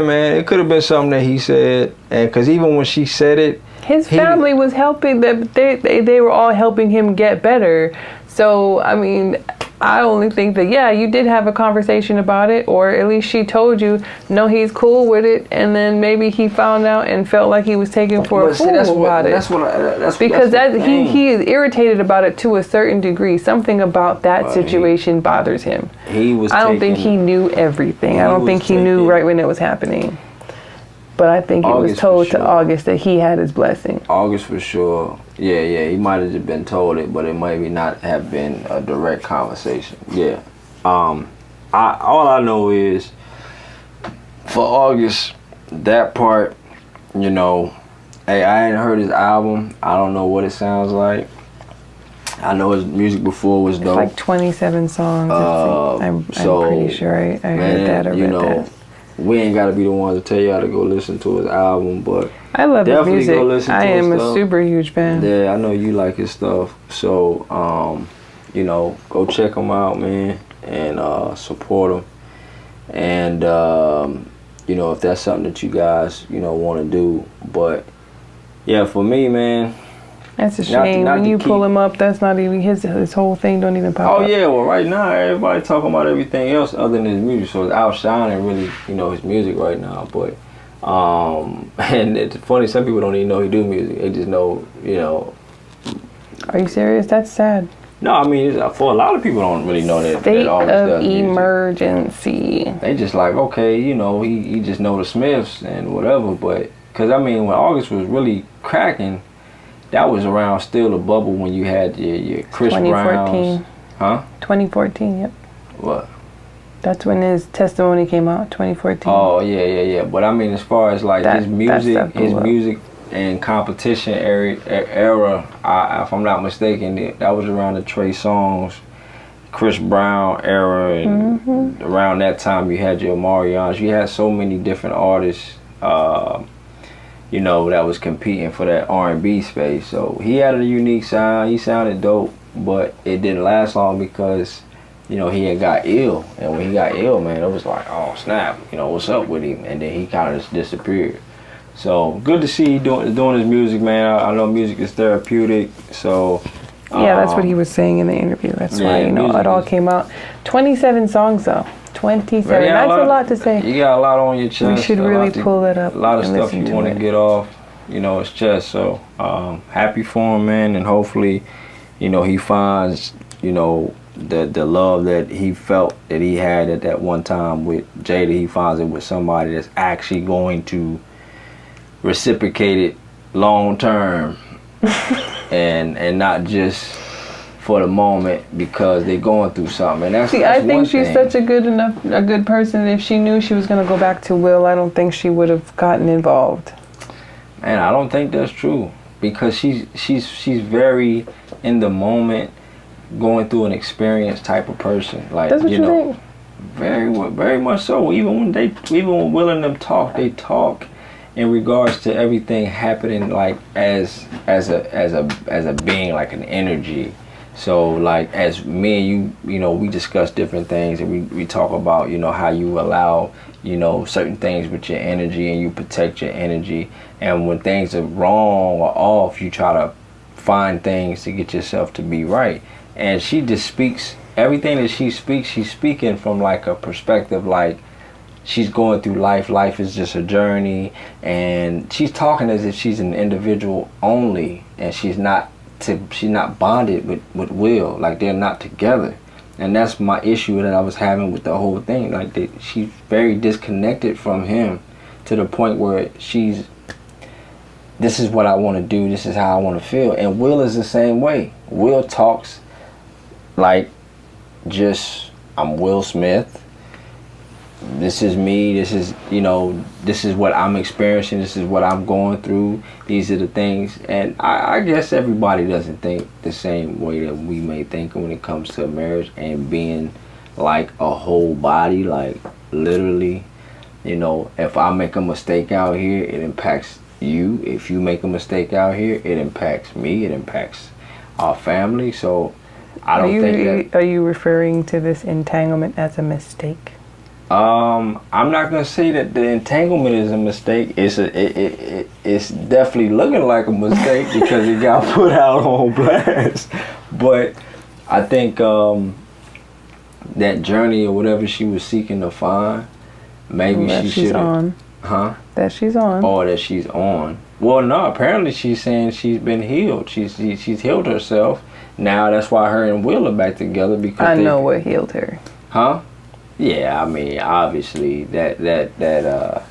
man. It could have been something that he said, and because even when she said it, his family was helping them. They were all helping him get better. So I mean, I only think that, yeah, you did have a conversation about it, or at least she told you, no, he's cool with it, and then maybe he found out and felt like he was taken for a fool about it. Because he is irritated about it to a certain degree. Something about that situation bothers him. I don't think he knew everything. I don't think he knew right when it was happening. But I think it was told to August that he had his blessing. August for sure. Yeah, he might have just been told it, but it maybe not have been a direct conversation. Yeah. All I know is for August, that part, you know, hey, I ain't heard his album. I don't know what it sounds like. I know his music before was dope. It's like 27 songs. I'm pretty sure I heard that or read that. We ain't got to be the ones to tell y'all to go listen to his album, but I love his music. Go listen to I am his a super huge fan. Yeah, I know you like his stuff. So, you know, go check him out, man, and support him. And, you know, if that's something that you guys, you know, want to do. But, yeah, for me, man. That's a shame. When you pull him up, that's not even his whole thing don't even pop up. Oh, yeah. Well, right now, everybody talking about everything else other than his music. So it's outshining, really, you know, his music right now. But, and it's funny, some people don't even know he do music. They just know, you know. Are you serious? That's sad. No, I mean, for a lot of people don't really know that. State that of emergency. They just like, okay, you know, he just know the Smiths and whatever. But, because, I mean, when August was really cracking, that was around still the bubble when you had your Chris 2014. Browns. Huh? 2014, yep. What? That's when his testimony came out, 2014. Oh, yeah. But I mean, as far as like his music and competition era, if I'm not mistaken, that was around the Trey Songz, Chris Brown era, and around that time you had your Marians. You had so many different artists, you know, that was competing for that R&B space. So he had a unique sound. He sounded dope, but it didn't last long because, you know, he had got ill. And when he got ill, man, it was like, oh, snap, you know, what's up with him? And then he kind of just disappeared. So good to see he doing his music, man. I know music is therapeutic, so. Yeah, that's what he was saying in the interview. That's why, you know, it all came out. 27 songs, though. 27. That's a lot to say. You got a lot on your chest. We should really pull that up. A lot of stuff you want to get off, you know, his chest. So happy for him, man, and hopefully, you know, he finds, you know, the love that he felt that he had at that one time with Jada. He finds it with somebody that's actually going to reciprocate it long term, and not just for the moment because they're going through something. And that's I think she's such a good person. If she knew she was going to go back to Will, I don't think she would have gotten involved. Man, I don't think that's true because she's very in the moment, going through an experience type of person. Like, that's what you know, think? Very much so. Even when Will and them talk, they talk in regards to everything happening like as a being, like an energy. So like as me and you know, we discuss different things and we talk about, you know, how you allow, you know, certain things with your energy and you protect your energy. And when things are wrong or off, you try to find things to get yourself to be right. And she just speaks, everything that she speaks, she's speaking from like a perspective like she's going through life. Life is just a journey, and she's talking as if she's an individual only, and she's not bonded with Will. Like, they're not together. And that's my issue that I was having with the whole thing. Like, she's very disconnected from him to the point where this is what I want to do, this is how I want to feel. And Will is the same way. Will talks like, just, I'm Will Smith. This is me, this is, you know, this is what I'm experiencing, this is what I'm going through, these are the things. And I guess everybody doesn't think the same way that we may think when it comes to marriage and being like a whole body, like literally, you know, if I make a mistake out here, it impacts you. If you make a mistake out here, it impacts me, it impacts our family. So I don't think that. Are you referring to this entanglement as a mistake? I'm not gonna say that the entanglement is a mistake. It's definitely looking like a mistake because it got put out on blast. But I think that journey or whatever she was seeking to find, maybe she should have. That she's on. Or that she's on. Well, no, apparently she's saying she's been healed. She's healed herself. Now that's why her and Will are back together, because I know what healed her. Huh? Yeah, I mean, obviously that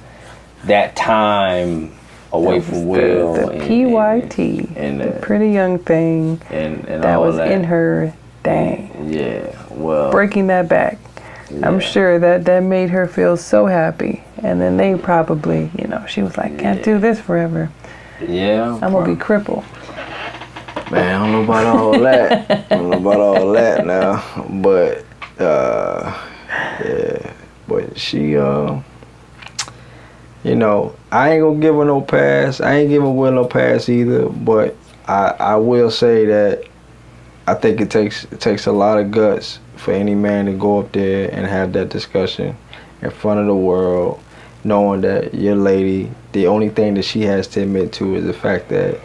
time away from Will, the PYT, and the pretty young thing, and that was in her thing. Yeah, well, breaking that back. Yeah. I'm sure that made her feel so happy. And then they probably, she was like, can't do this forever. Yeah. I'm going to be crippled. Man, I don't know about all that. I don't know about all that now. But, yeah. But she, I ain't going to give her no pass. I ain't giving Will no pass either. But I will say that I think it takes a lot of guts for any man to go up there and have that discussion in front of the world, knowing that your lady, the only thing that she has to admit to is the fact that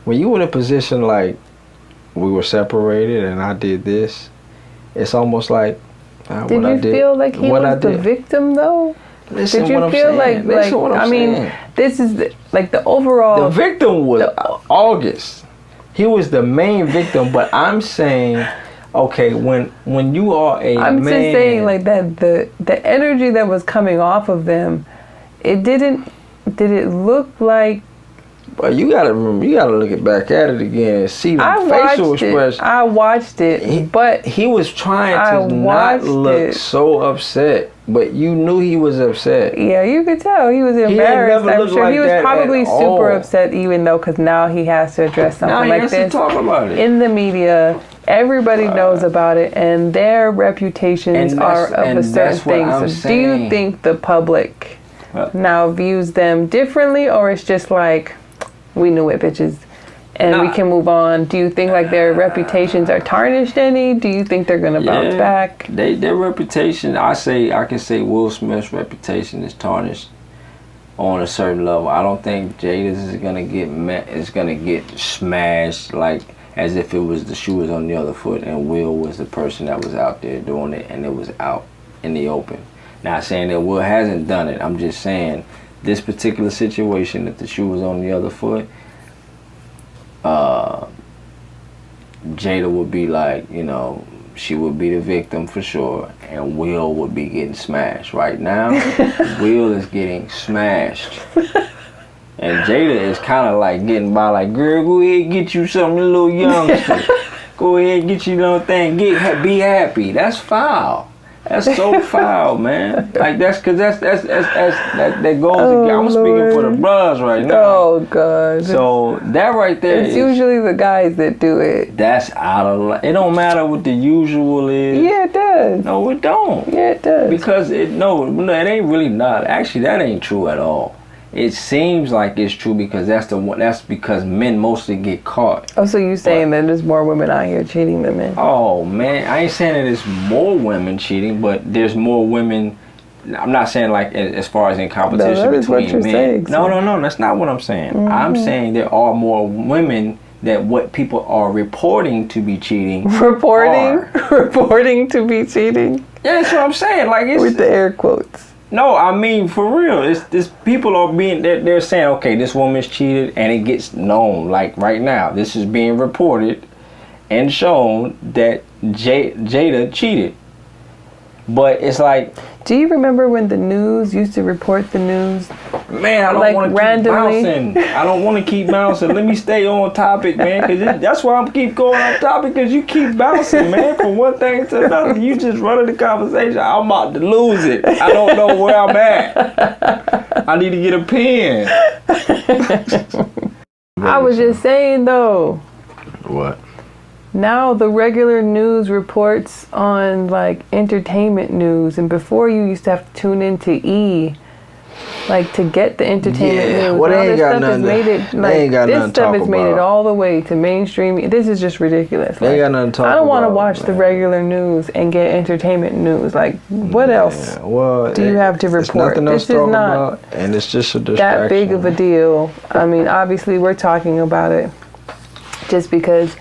when you in a position like we were separated and I did this, it's almost like did you feel like he was the victim though? Listen did you what I'm feel saying. like what I'm I mean saying. This is the overall, the victim was August. He was the main victim, but I'm saying, okay, when you are a man, just saying like that the energy that was coming off of them, did it look like? But you gotta look back at it again and see the facial expression. I watched it, but he was trying to not look so upset, but you knew he was upset. Yeah, you could tell he was embarrassed. I'm sure he was probably super upset, even though, because now he has to address something like this. Now he has to talk about it in the media. Everybody knows about it, and their reputations are of a certain thing. So, do you think the public now views them differently, or it's just like, we knew it, bitches, and we can move on? Do you think like their reputations are tarnished any? Do you think they're gonna bounce back? Their reputation, I can say Will Smith's reputation is tarnished on a certain level. I don't think Jada's is gonna get smashed like as if it was the shoe was on the other foot and Will was the person that was out there doing it and it was out in the open. Not saying that Will hasn't done it. I'm just saying this particular situation, that the shoe was on the other foot, Jada would be like, she would be the victim for sure, and Will would be getting smashed. Right now, Will is getting smashed. And Jada is kind of like getting by like, girl, go ahead, get you something, little youngster. Go ahead, get you little thing, be happy. That's foul. That's so foul, man. Like that goes again. I'm speaking for the bros right now. Oh God. So that right there it's usually the guys that do it. That's out of line. It don't matter what the usual is. Yeah, it does. No, it don't. Yeah, it does. Because it ain't really not. Actually, that ain't true at all. It seems like it's true because that's because men mostly get caught. Oh, so you saying that there's more women out here cheating than men? Oh man, I ain't saying that there's more women cheating, but there's more women. I'm not saying like as far as in competition between men. Saying, no, that's not what I'm saying. Mm-hmm. I'm saying there are more women that what people are reporting to be cheating. Reporting to be cheating. Yeah, that's what I'm saying. Like it's with the air quotes. No, I mean for real. It's people are they're saying, okay, this woman's cheated, and it gets known. Like right now, this is being reported and shown that Jada cheated. But it's like, do you remember when the news used to report the news? Man, I don't want to keep bouncing. I don't want to keep bouncing. Let me stay on topic, man, because that's why I'm keep going on topic, because you keep bouncing, man, from one thing to another. You just running the conversation. I'm about to lose it. I don't know where I'm at. I need to get a pen. I was just saying, though. What? Now the regular news reports on like entertainment news, and before you used to have to tune into E, like to get the entertainment news. Well, they ain't got nothing. This stuff has made it all the way to mainstream. This is just ridiculous. They ain't got nothing to talk about. I don't want to watch the regular news and get entertainment news. Like, what else do you have to report? Nothing else to talk about, and it's just a distraction. That big of a deal. I mean, obviously we're talking about it just because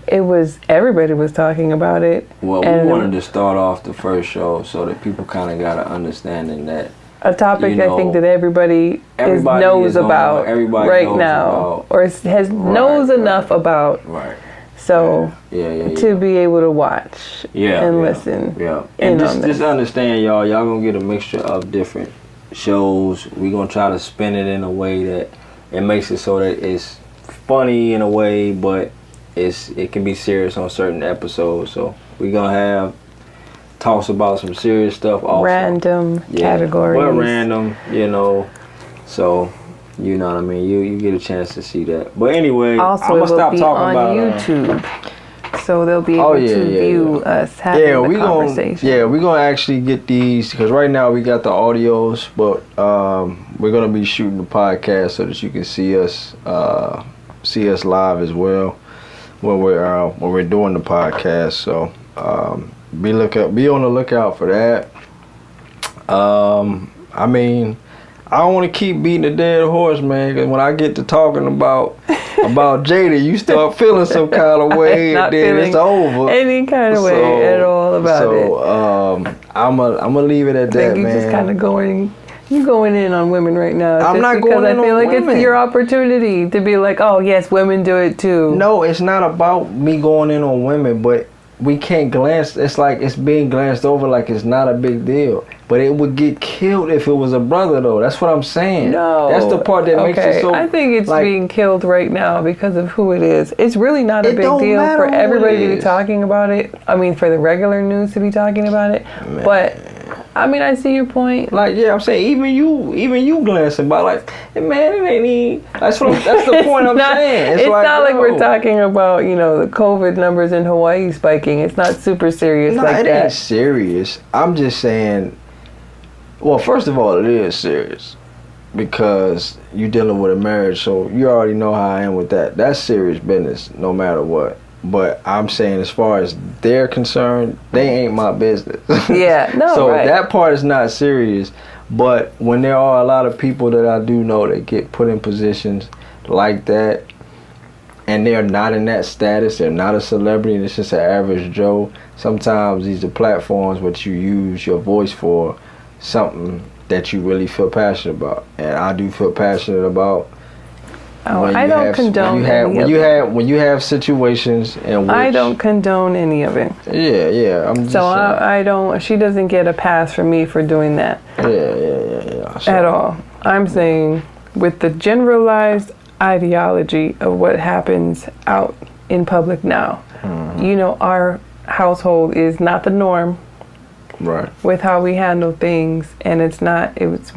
everybody was talking about it. Well, we wanted to start off the first show so that people kind of got an understanding that a topic I think that everybody knows about right now, or knows enough about. Right. So to be able to watch and listen. Yeah. And just understand, y'all gonna get a mixture of different shows. We're gonna try to spin it in a way that it makes it so that it's funny in a way, but it can be serious on certain episodes. So we're gonna have talks about some serious stuff also. Random categories. Well, random, so you know what I mean. You get a chance to see that. But anyway, also, I'm gonna stop talking about YouTube. So they'll be able to view us having the conversation. We're gonna actually get these because right now we got the audios, but we're gonna be shooting the podcast so that you can see us live as well when we're doing the podcast. So be on the lookout for that. I mean, I don't want to keep beating a dead horse, man, because when I get to talking about Jada, you start feeling some kind of way, and then it's over. Any kind of way at all about it. So I'm gonna leave it at that, man. You just kind of going in on women right now. I'm not going in on women. I feel like it's your opportunity to be like, oh yes, women do it too. No, it's not about me going in on women, but we can't glance. It's like it's being glanced over like it's not a big deal. But it would get killed if it was a brother, though. That's what I'm saying. No. That's the part that makes it so... I think it's being killed right now because of who it is. It's really not a big deal for everybody to be talking about it. I mean, for the regular news to be talking about it. Man. But, I mean, I see your point. Like, I'm saying, even you glancing by, like, man, it ain't even... That's the point I'm saying. It's not like we're talking about, the COVID numbers in Hawaii spiking. It's not super serious like that. It ain't serious. I'm just saying... Well, first of all, it is serious because you're dealing with a marriage, so you already know how I am with that. That's serious business, no matter what. But I'm saying, as far as they're concerned, they ain't my business. Yeah, no, so that part is not serious. But when there are a lot of people that I do know that get put in positions like that, and they're not in that status, they're not a celebrity, it's just an average Joe. Sometimes these are platforms what you use your voice for. Something that you really feel passionate about, and I do feel passionate about. I don't condone when you have situations in which I don't condone any of it. Yeah. I'm just so I don't. She doesn't get a pass from me for doing that. Yeah. At all. I'm saying with the generalized ideology of what happens out in public now. Mm-hmm. Our household is not the norm. Right. With how we handle things, and it's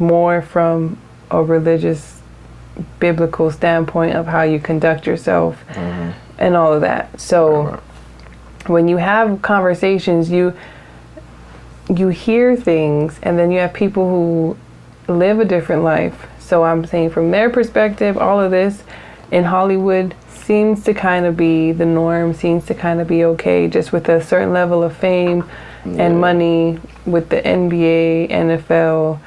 more from a religious, biblical standpoint of how you conduct yourself and all of that. So when you have conversations, you hear things, and then you have people who live a different life. So I'm saying from their perspective, all of this in Hollywood seems to kind of be the norm, seems to kind of be okay, just with a certain level of fame and money with the NBA, NFL.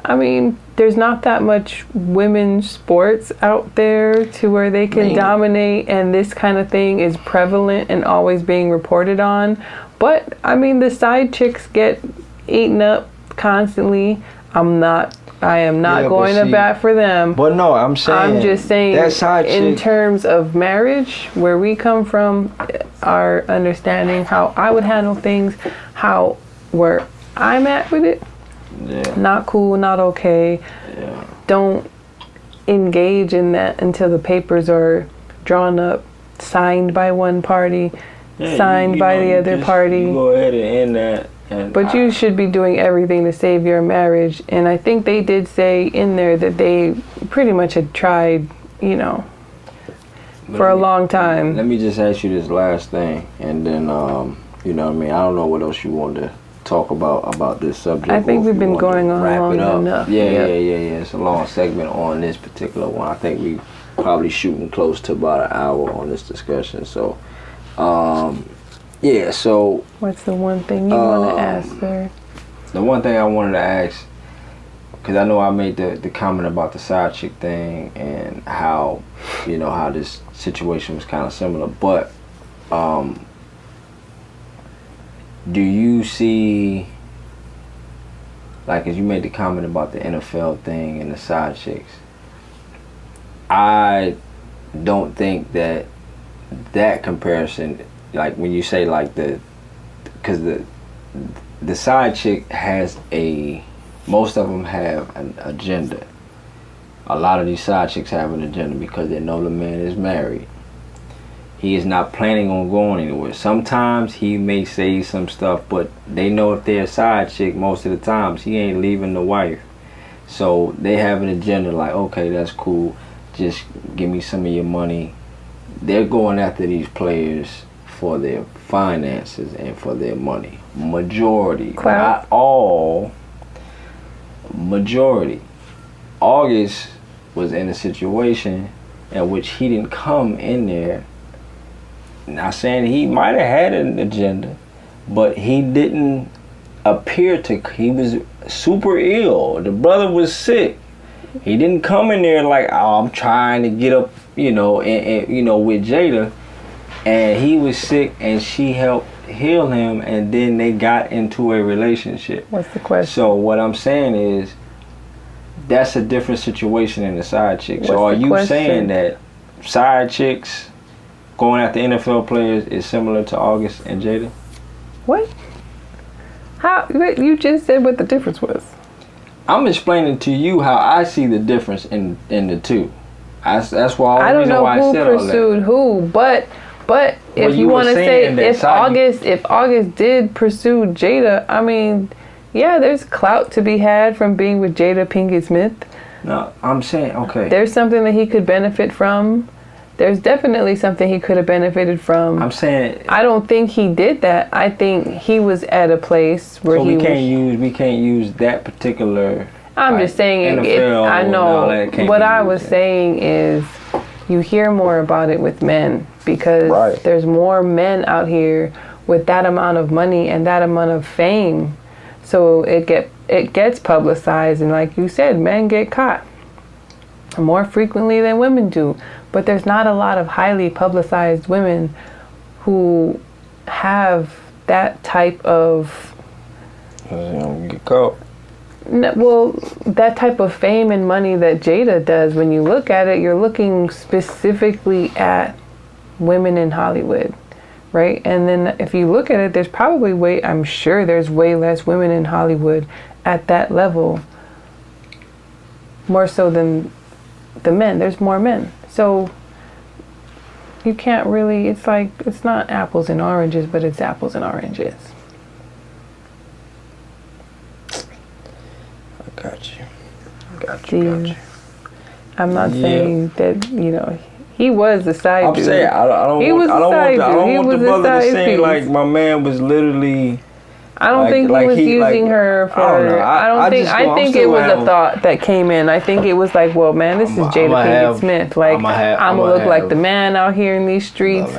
I mean, there's not that much women's sports out there to where they can dominate, and this kind of thing is prevalent and always being reported on. But, I mean, the side chicks get eaten up constantly. I am not going to bat for them. But no, I'm just saying that side in terms of marriage, where we come from, our understanding how I would handle things, where I'm at with it. Yeah. Not cool, not okay. Yeah. Don't engage in that until the papers are drawn up, signed by one party, signed by the other party. You go ahead and end that. But you should be doing everything to save your marriage. And I think they did say in there that they pretty much had tried, for a long time. Let me just ask you this last thing, and then, you know what I mean? I don't know what else you want to talk about this subject. I think we've been going on long enough. Yeah. It's a long segment on this particular one. I think we probably shooting close to about an hour on this discussion. So, so... What's the one thing you want to ask, sir? The one thing I wanted to ask, because I know I made the comment about the side chick thing and how, how this situation was kind of similar, but do you see, like, as you made the comment about the NFL thing and the side chicks, I don't think that comparison, like when you say like because the side chick has most of them have an agenda. A lot of these side chicks have an agenda because they know the man is married. He is not planning on going anywhere. Sometimes he may say some stuff, but they know if they're a side chick, most of the times he ain't leaving the wife. So they have an agenda like, okay, that's cool. Just give me some of your money. They're going after these players for their finances and for their money. Majority, not all, majority. August was in a situation in which he didn't come in there. Not saying he might have had an agenda, but he didn't appear to. He was super ill. The brother was sick. He didn't come in there like, oh, I'm trying to get up, and with Jada. And he was sick, and she helped heal him, and then they got into a relationship. What's the question? So what I'm saying is, that's a different situation than the side chick. So are you saying that side chicks going after NFL players is similar to August and Jada? What? How? You just said what the difference was. I'm explaining to you how I see the difference in the two. That's why I don't know who pursued who, but if you want to say if August did pursue Jada, I mean, yeah, there's clout to be had from being with Jada Pinkett Smith. No, I'm saying, okay. There's something that he could benefit from. There's definitely something he could have benefited from. I'm saying, I don't think he did that. I think he was at a place where so we can't use that particular. I'm just saying NFL I know. What I was saying is, you hear more about it with men because there's more men out here with that amount of money and that amount of fame. So it gets publicized, and like you said, men get caught more frequently than women do. But there's not a lot of highly publicized women who have that type of get caught. Well, that type of fame and money that Jada does. When you look at it, you're looking specifically at women in Hollywood. Right? And then if you look at it, there's probably I'm sure there's way less women in Hollywood at that level. More so than the men. There's more men. So you can't really, it's like, it's not apples and oranges, but it's apples and oranges. I got you. I'm not saying that, he was a side dude. I'm saying I don't want the brother to seem like my man was literally. I don't think he was using her for. I think it was a thought that came in. I think it was like, well, man, this is Jada Pinkett Smith. Like, I'm gonna look like the man out here in these streets.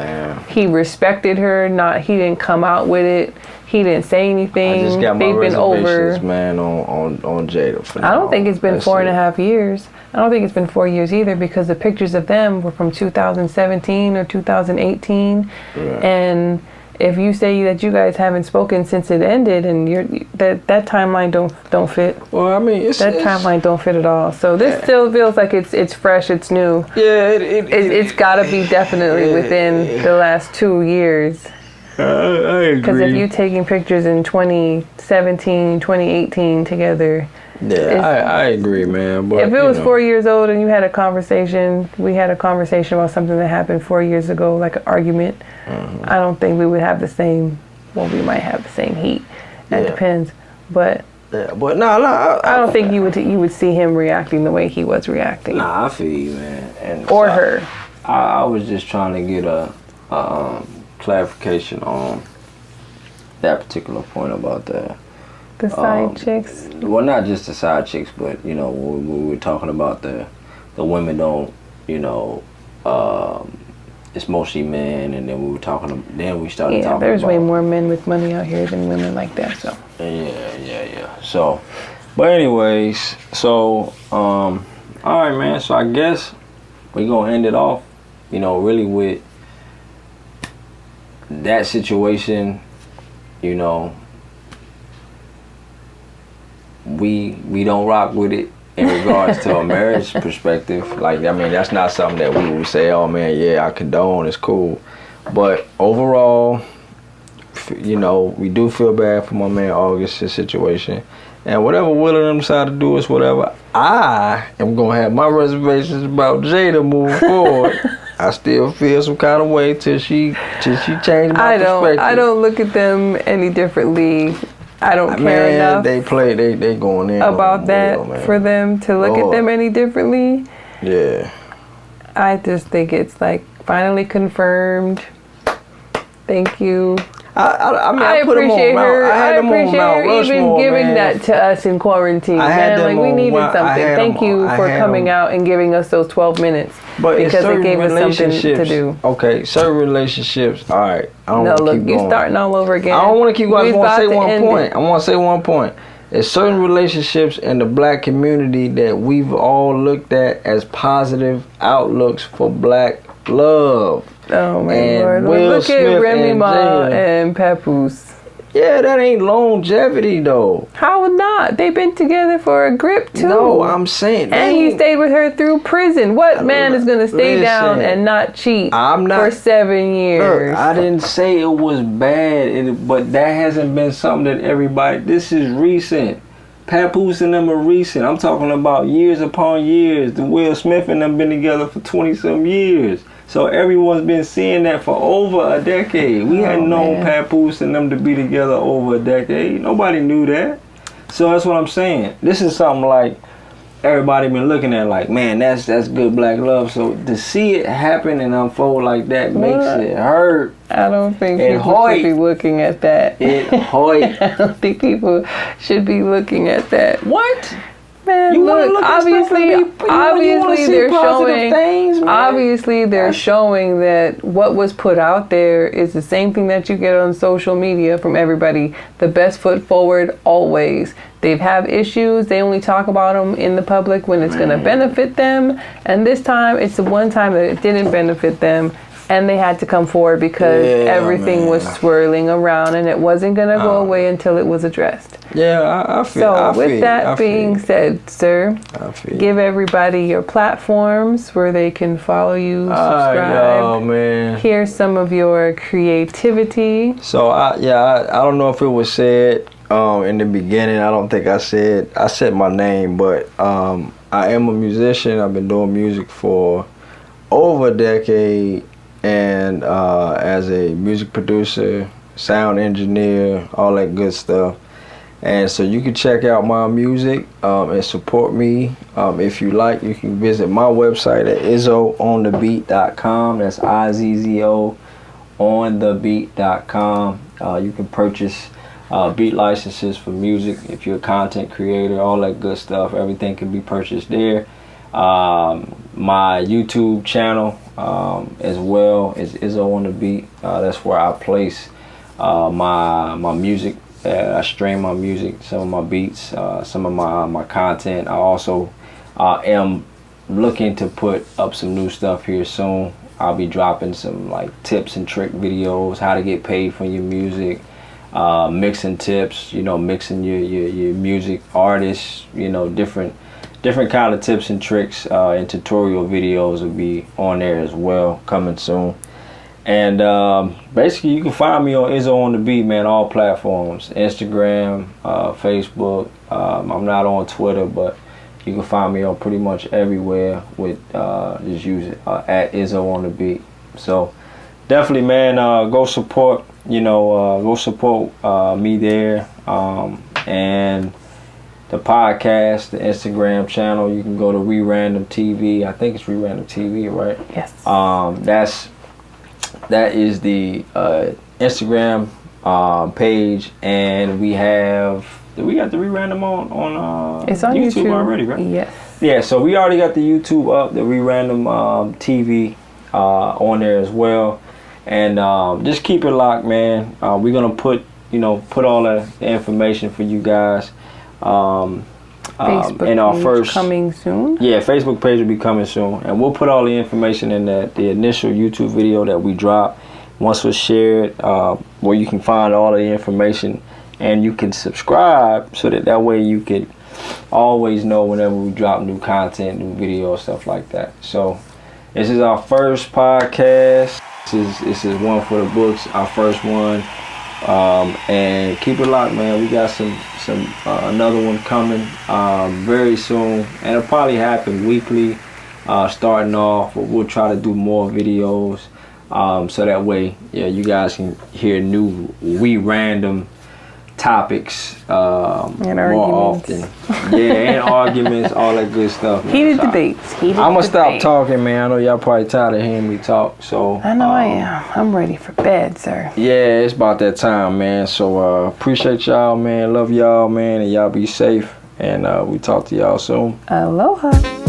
He respected her. He didn't come out with it. He didn't say anything. I just got my reservations, man, on Jada. For now. I don't think it's been 4.5 years. I don't think it's been 4 years either, because the pictures of them were from 2017 or 2018. Yeah. And if you say that you guys haven't spoken since it ended, and that timeline don't fit. Well, I mean, timeline don't fit at all. So this still feels like it's fresh, it's new. Yeah, it's got to be definitely within the last 2 years. I agree. Because if you're taking pictures in 2017, 2018 together. Yeah, I agree, man. But if it was 4 years old and you had a conversation, we had a conversation about something that happened 4 years ago, like an argument, I don't think we would have the same, well, we might have the same heat. That depends. But but no, I don't think you would see him reacting the way he was reacting. Nah, I feel you, man. Or her. I was just trying to get a clarification on that particular point about the side chicks. Well, not just the side chicks, but when we were talking about the women don't, it's mostly men, and then we started talking about. There's way more men with money out here than women like that. So. Yeah. So, but anyways, all right, man. So I guess we gonna end it off, really with that situation, you know, we don't rock with it in regards to a marriage perspective. Like, I mean, that's not something that we would say, oh man, yeah, I condone, it's cool. But overall, you know, we do feel bad for my man August's situation. And whatever Will and them decide to do is whatever. I am going to have my reservations about Jada moving forward. I still feel some kind of way till she changed my perspective. I don't look at them any differently. I don't care enough. They going in about that for them to look at them any differently. Yeah. I just think it's like finally confirmed. Thank you. I appreciate her. I appreciate her even giving that to us in quarantine. Like, we needed something. Thank you for coming out and giving us those 12 minutes. But because it gave us something to do. Okay, certain relationships. All right. I don't no, look, keep you're starting all over again. I don't want to keep going. I want to say one point. There's certain relationships in the black community that we've all looked at as positive outlooks for black love. Oh my Lord! Look at Remy Ma and Papoose. Yeah, that ain't longevity though. How not? They've been together for a grip too. No, I'm saying. And he stayed with her through prison. What man is gonna stay down and not cheat for 7 years? Look, I didn't say it was bad, but that hasn't been something that everybody. This is recent. Papoose and them are recent. I'm talking about years upon years. The Will Smith and them been together for 20-some years. So everyone's been seeing that for over a decade. We hadn't known Papoose and them to be together over a decade. Nobody knew that. So that's what I'm saying. This is something like everybody been looking at like, man, that's good black love. So to see it happen and unfold like that makes it hurt. I don't think people should be looking at that. I don't think people should be looking at that. What? Man, look, obviously they're showing things, obviously they're showing that what was put out there is the same thing that you get on social media from everybody. The best foot forward always. They have issues. They only talk about them in the public when it's going to benefit them. And this time, it's the one time that it didn't benefit them. And they had to come forward because everything was swirling around and it wasn't going to go away until it was addressed. Yeah, I feel. So with that being said, sir, give everybody your platforms where they can follow you, subscribe, hear some of your creativity. So I don't know if it was said in the beginning. I don't think I said my name, but I am a musician. I've been doing music for over a decade. And as a music producer, sound engineer, all that good stuff. And so you can check out my music and support me. If you like, you can visit my website at IzzoOnTheBeat.com. That's IZZO onthebeat.com. You can purchase beat licenses for music if you're a content creator, all that good stuff. Everything can be purchased there. My YouTube channel as well is IzzoOnTheBeat. That's where I place my music. I stream my music, some of my beats, some of my content. I also am looking to put up some new stuff here soon. I'll be dropping some like tips and trick videos, how to get paid for your music, mixing tips, mixing your music, artists, different kind of tips and tricks and tutorial videos will be on there as well, coming soon. And basically you can find me on IzzoOnTheBeat, man, all platforms, Instagram, Facebook. I'm not on Twitter, but you can find me on pretty much everywhere with just use it at IzzoOnTheBeat. So definitely, man, go support me there, and the podcast, the Instagram channel. You can go to WeRandomTv. I think it's WeRandomTV, right? Yes. That is the Instagram page, and we got the WeRandom on it's on YouTube already, right? Yes. Yeah, so we already got the YouTube up, the WeRandom TV on there as well, and just keep it locked, man. We're gonna put all the information for you guys. Facebook in our page coming soon. Yeah, Facebook page will be coming soon, and we'll put all the information in the initial YouTube video that we drop. once it's shared, where you can find all of the information, and you can subscribe so that way you can always know whenever we drop new content, new videos, stuff like that. So this is our first podcast. This is one for the books, our first one. And keep it locked, man. We got some another one coming very soon, and it'll probably happen weekly starting off, but we'll try to do more videos so that way, yeah, you guys can hear new random topics more often. Yeah, and arguments, all that good stuff, man. Heated debates. I'm gonna stop talking, man. I know y'all probably tired of hearing me talk, so I know I am. I'm ready for bed, sir. yeah, it's about that time, man. So appreciate y'all, man. Love y'all, man, and y'all be safe, and we talk to y'all soon. Aloha.